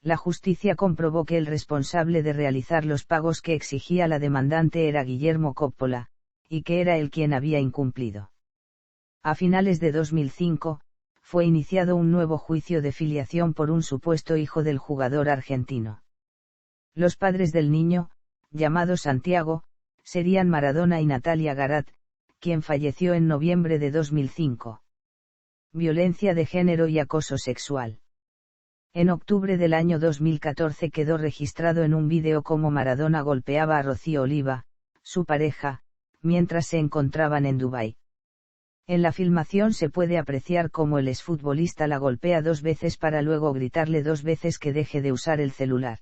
La justicia comprobó que el responsable de realizar los pagos que exigía la demandante era Guillermo Coppola, y que era él quien había incumplido. A finales de 2005, fue iniciado un nuevo juicio de filiación por un supuesto hijo del jugador argentino. Los padres del niño, llamado Santiago, serían Maradona y Natalia Garat, quien falleció en noviembre de 2005. Violencia de género y acoso sexual. En octubre del año 2014 quedó registrado en un vídeo cómo Maradona golpeaba a Rocío Oliva, su pareja, mientras se encontraban en Dubái. En la filmación se puede apreciar cómo el exfutbolista la golpea 2 veces para luego gritarle 2 veces que deje de usar el celular.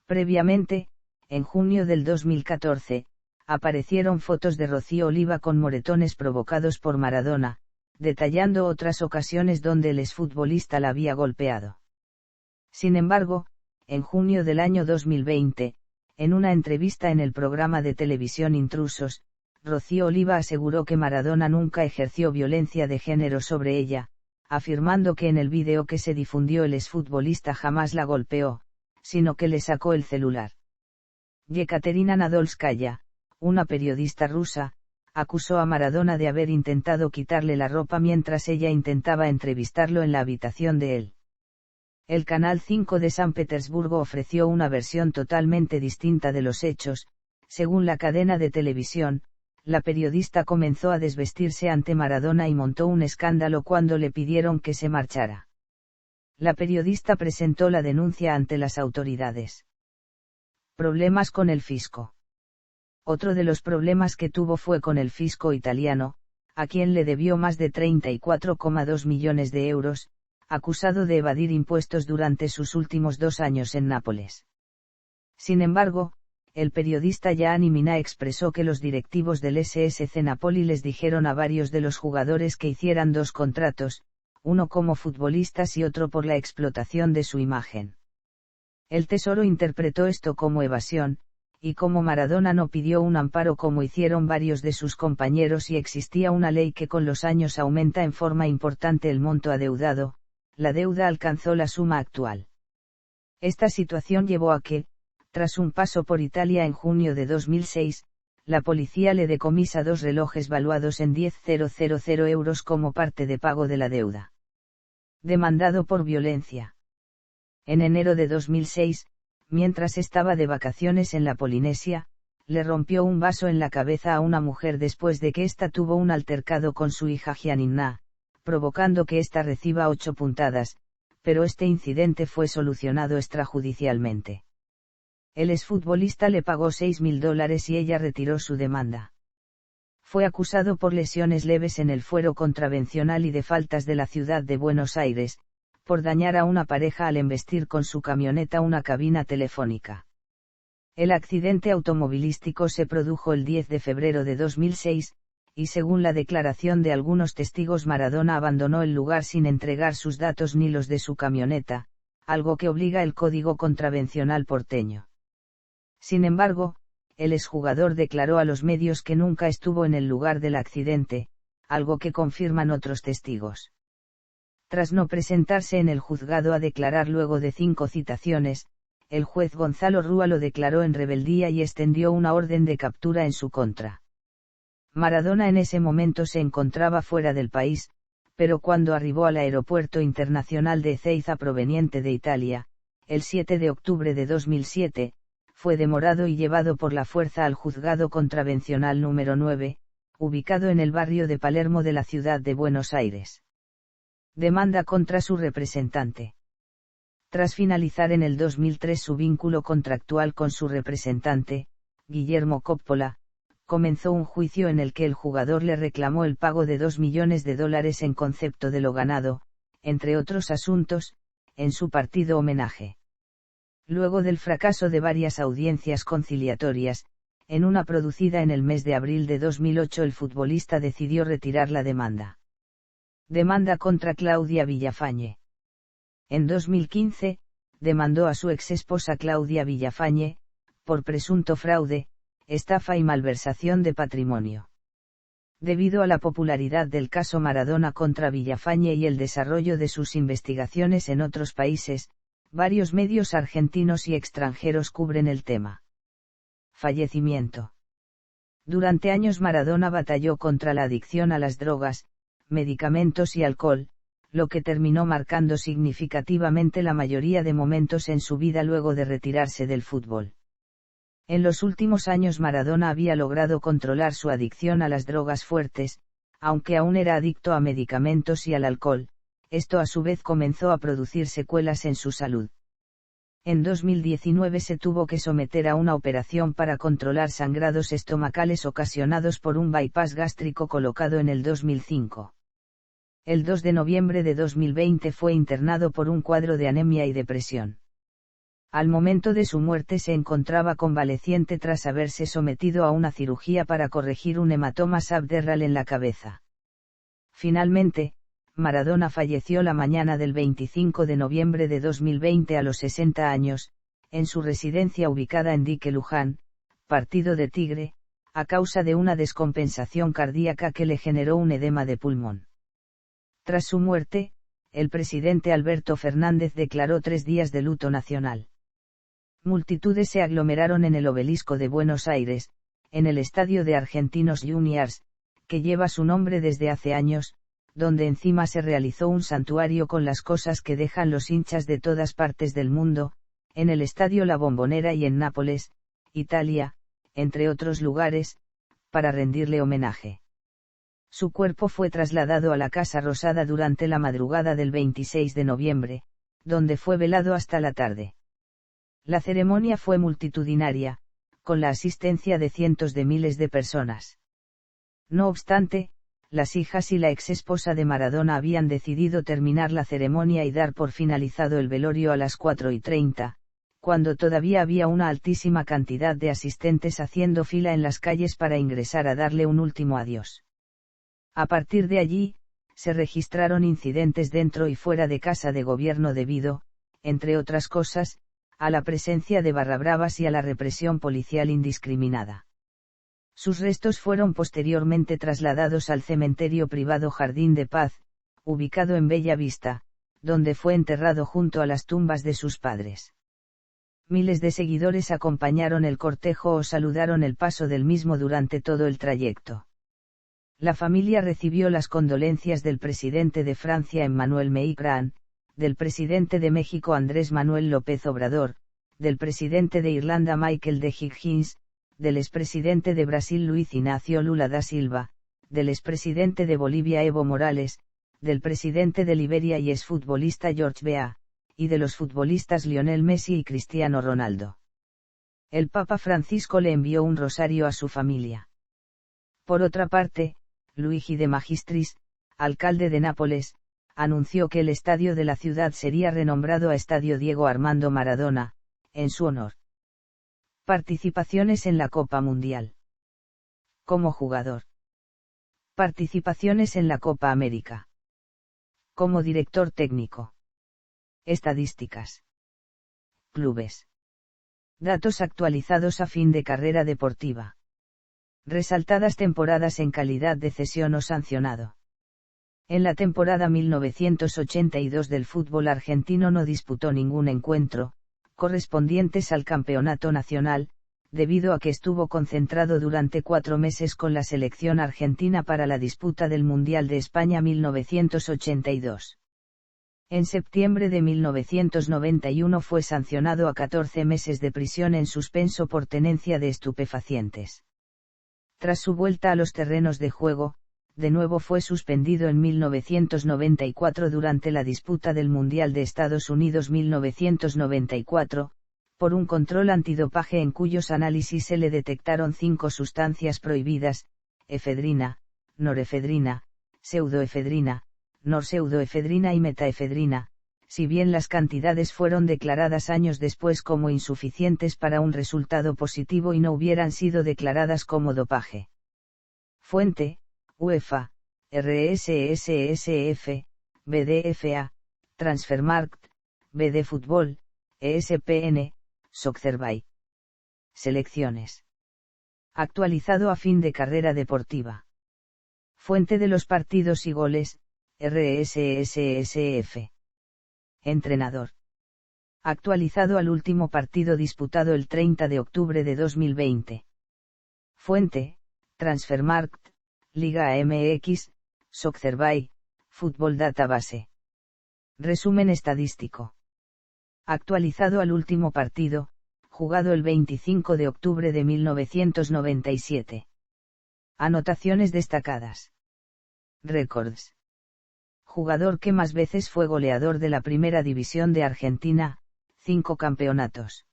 Previamente, en junio del 2014, aparecieron fotos de Rocío Oliva con moretones provocados por Maradona, detallando otras ocasiones donde el exfutbolista la había golpeado. Sin embargo, en junio del año 2020, en una entrevista en el programa de televisión Intrusos, Rocío Oliva aseguró que Maradona nunca ejerció violencia de género sobre ella, afirmando que en el vídeo que se difundió el exfutbolista jamás la golpeó, sino que le sacó el celular. Yekaterina Nadolskaya, una periodista rusa, acusó a Maradona de haber intentado quitarle la ropa mientras ella intentaba entrevistarlo en la habitación de él. El Canal 5 de San Petersburgo ofreció una versión totalmente distinta de los hechos, según la cadena de televisión. la periodista comenzó a desvestirse ante Maradona y montó un escándalo cuando le pidieron que se marchara. La periodista presentó la denuncia ante las autoridades. Problemas con el fisco. Otro de los problemas que tuvo fue con el fisco italiano, a quien le debió más de 34,2 millones de euros, acusado de evadir impuestos durante sus últimos 2 años en Nápoles. Sin embargo, el periodista Gianni Minà expresó que los directivos del SSC Napoli les dijeron a varios de los jugadores que hicieran 2 contratos, uno como futbolistas y otro por la explotación de su imagen. El Tesoro interpretó esto como evasión, y como Maradona no pidió un amparo como hicieron varios de sus compañeros y existía una ley que con los años aumenta en forma importante el monto adeudado, la deuda alcanzó la suma actual. Esta situación llevó a que, tras un paso por Italia en junio de 2006, la policía le decomisa 2 relojes valuados en 10.000 euros como parte de pago de la deuda. Demandado por violencia. En enero de 2006, mientras estaba de vacaciones en la Polinesia, le rompió un vaso en la cabeza a una mujer después de que ésta tuvo un altercado con su hija Gianninna, provocando que ésta reciba 8 puntadas, pero este incidente fue solucionado extrajudicialmente. El exfutbolista le pagó $6.000 y ella retiró su demanda. Fue acusado por lesiones leves en el fuero contravencional y de faltas de la ciudad de Buenos Aires, por dañar a una pareja al embestir con su camioneta una cabina telefónica. El accidente automovilístico se produjo el 10 de febrero de 2006, y según la declaración de algunos testigos Maradona abandonó el lugar sin entregar sus datos ni los de su camioneta, algo que obliga el código contravencional porteño. Sin embargo, el exjugador declaró a los medios que nunca estuvo en el lugar del accidente, algo que confirman otros testigos. Tras no presentarse en el juzgado a declarar luego de 5 citaciones, el juez Gonzalo Rúa lo declaró en rebeldía y extendió una orden de captura en su contra. Maradona en ese momento se encontraba fuera del país, pero cuando arribó al aeropuerto internacional de Ezeiza proveniente de Italia, el 7 de octubre de 2007, fue demorado y llevado por la fuerza al juzgado contravencional número 9, ubicado en el barrio de Palermo de la ciudad de Buenos Aires. Demanda contra su representante. Tras finalizar en el 2003 su vínculo contractual con su representante, Guillermo Coppola, comenzó un juicio en el que el jugador le reclamó el pago de $2 millones en concepto de lo ganado, entre otros asuntos, en su partido homenaje. Luego del fracaso de varias audiencias conciliatorias, en una producida en el mes de abril de 2008 el futbolista decidió retirar la demanda. Demanda contra Claudia Villafañe. En 2015, demandó a su exesposa Claudia Villafañe, por presunto fraude, estafa y malversación de patrimonio. Debido a la popularidad del caso Maradona contra Villafañe y el desarrollo de sus investigaciones en otros países, varios medios argentinos y extranjeros cubren el tema. Fallecimiento. Durante años Maradona batalló contra la adicción a las drogas, medicamentos y alcohol, lo que terminó marcando significativamente la mayoría de momentos en su vida luego de retirarse del fútbol. En los últimos años Maradona había logrado controlar su adicción a las drogas fuertes, aunque aún era adicto a medicamentos y al alcohol, esto a su vez comenzó a producir secuelas en su salud. En 2019 se tuvo que someter a una operación para controlar sangrados estomacales ocasionados por un bypass gástrico colocado en el 2005. El 2 de noviembre de 2020 fue internado por un cuadro de anemia y depresión. Al momento de su muerte se encontraba convaleciente tras haberse sometido a una cirugía para corregir un hematoma subderral en la cabeza. Finalmente, Maradona falleció la mañana del 25 de noviembre de 2020 a los 60 años, en su residencia ubicada en Dique Luján, partido de Tigre, a causa de una descompensación cardíaca que le generó un edema de pulmón. Tras su muerte, el presidente Alberto Fernández declaró 3 días de luto nacional. Multitudes se aglomeraron en el Obelisco de Buenos Aires, en el estadio de Argentinos Juniors, que lleva su nombre desde hace años, donde encima se realizó un santuario con las cosas que dejan los hinchas de todas partes del mundo, en el estadio La Bombonera y en Nápoles, Italia, entre otros lugares, para rendirle homenaje. Su cuerpo fue trasladado a la Casa Rosada durante la madrugada del 26 de noviembre, donde fue velado hasta la tarde. La ceremonia fue multitudinaria, con la asistencia de cientos de miles de personas. No obstante, las hijas y la exesposa de Maradona habían decidido terminar la ceremonia y dar por finalizado el velorio a las 4:30, cuando todavía había una altísima cantidad de asistentes haciendo fila en las calles para ingresar a darle un último adiós. A partir de allí, se registraron incidentes dentro y fuera de Casa de Gobierno debido, entre otras cosas, a la presencia de barrabravas y a la represión policial indiscriminada. Sus restos fueron posteriormente trasladados al cementerio privado Jardín de Paz, ubicado en Bella Vista, donde fue enterrado junto a las tumbas de sus padres. Miles de seguidores acompañaron el cortejo o saludaron el paso del mismo durante todo el trayecto. La familia recibió las condolencias del presidente de Francia Emmanuel Macron, del presidente de México Andrés Manuel López Obrador, del presidente de Irlanda Michael de Higgins, del expresidente de Brasil Luiz Inácio Lula da Silva, del expresidente de Bolivia Evo Morales, del presidente de Liberia y exfutbolista George Weah, y de los futbolistas Lionel Messi y Cristiano Ronaldo. El Papa Francisco le envió un rosario a su familia. Por otra parte, Luigi de Magistris, alcalde de Nápoles, anunció que el estadio de la ciudad sería renombrado a Estadio Diego Armando Maradona, en su honor. Participaciones en la Copa Mundial. Como jugador. Participaciones en la Copa América. Como director técnico. Estadísticas. Clubes. Datos actualizados a fin de carrera deportiva. Resaltadas temporadas en calidad de cesión o sancionado. En la temporada 1982 del fútbol argentino no disputó ningún encuentro, correspondientes al campeonato nacional, debido a que estuvo concentrado durante 4 meses con la selección argentina para la disputa del Mundial de España 1982. En septiembre de 1991 fue sancionado a 14 meses de prisión en suspenso por tenencia de estupefacientes. Tras su vuelta a los terrenos de juego, de nuevo fue suspendido en 1994 durante la disputa del Mundial de Estados Unidos 1994, por un control antidopaje en cuyos análisis se le detectaron 5 sustancias prohibidas: efedrina, norefedrina, pseudoefedrina, norpseudoefedrina y metaefedrina, si bien las cantidades fueron declaradas años después como insuficientes para un resultado positivo y no hubieran sido declaradas como dopaje. Fuente: UEFA, RSSSF, BDFA, Transfermarkt, BD Fútbol, ESPN, Soccerbay. Selecciones. Actualizado a fin de carrera deportiva. Fuente de los partidos y goles: RSSSF. Entrenador. Actualizado al último partido disputado el 30 de octubre de 2020. Fuente: Transfermarkt, Liga MX, Soccerbay, Fútbol Database. Resumen estadístico. Actualizado al último partido, jugado el 25 de octubre de 1997. Anotaciones destacadas. Récords. Jugador que más veces fue goleador de la Primera División de Argentina, 5 campeonatos.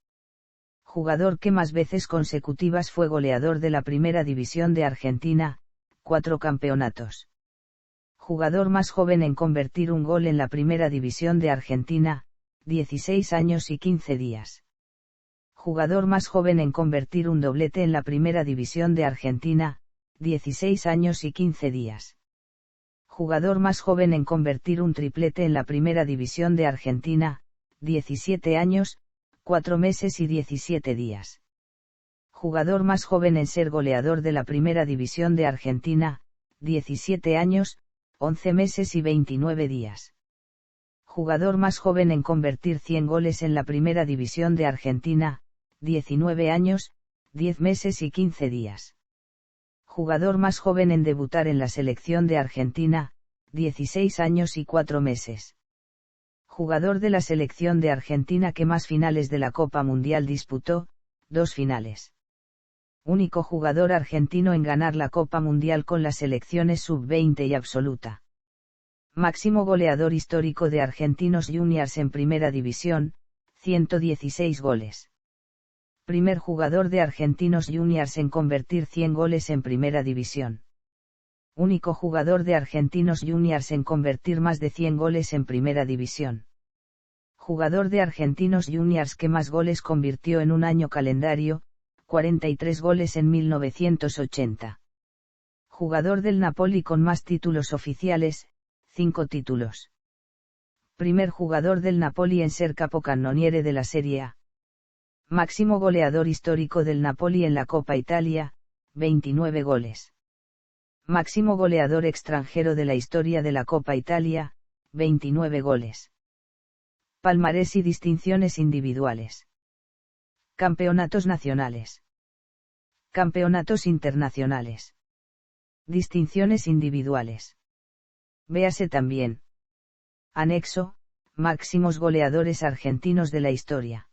Jugador que más veces consecutivas fue goleador de la Primera División de Argentina, 4 campeonatos. Jugador más joven en convertir un gol en la Primera División de Argentina, 16 años y 15 días. Jugador más joven en convertir un doblete en la Primera División de Argentina, 16 años y 15 días. Jugador más joven en convertir un triplete en la Primera División de Argentina, 17 años, 4 meses y 17 días. Jugador más joven en ser goleador de la Primera División de Argentina, 17 años, 11 meses y 29 días. Jugador más joven en convertir 100 goles en la Primera División de Argentina, 19 años, 10 meses y 15 días. Jugador más joven en debutar en la selección de Argentina, 16 años y 4 meses. Jugador de la selección de Argentina que más finales de la Copa Mundial disputó, 2 finales. Único jugador argentino en ganar la Copa Mundial con las selecciones sub-20 y absoluta. Máximo goleador histórico de Argentinos Juniors en Primera División, 116 goles. Primer jugador de Argentinos Juniors en convertir 100 goles en Primera División. Único jugador de Argentinos Juniors en convertir más de 100 goles en Primera División. Jugador de Argentinos Juniors que más goles convirtió en un año calendario, 43 goles en 1980. Jugador del Napoli con más títulos oficiales, 5 títulos. Primer jugador del Napoli en ser capocannoniere de la Serie A. Máximo goleador histórico del Napoli en la Copa Italia, 29 goles. Máximo goleador extranjero de la historia de la Copa Italia, 29 goles. Palmarés y distinciones individuales. Campeonatos nacionales. Campeonatos internacionales. Distinciones individuales. Véase también. Anexo, máximos goleadores argentinos de la historia.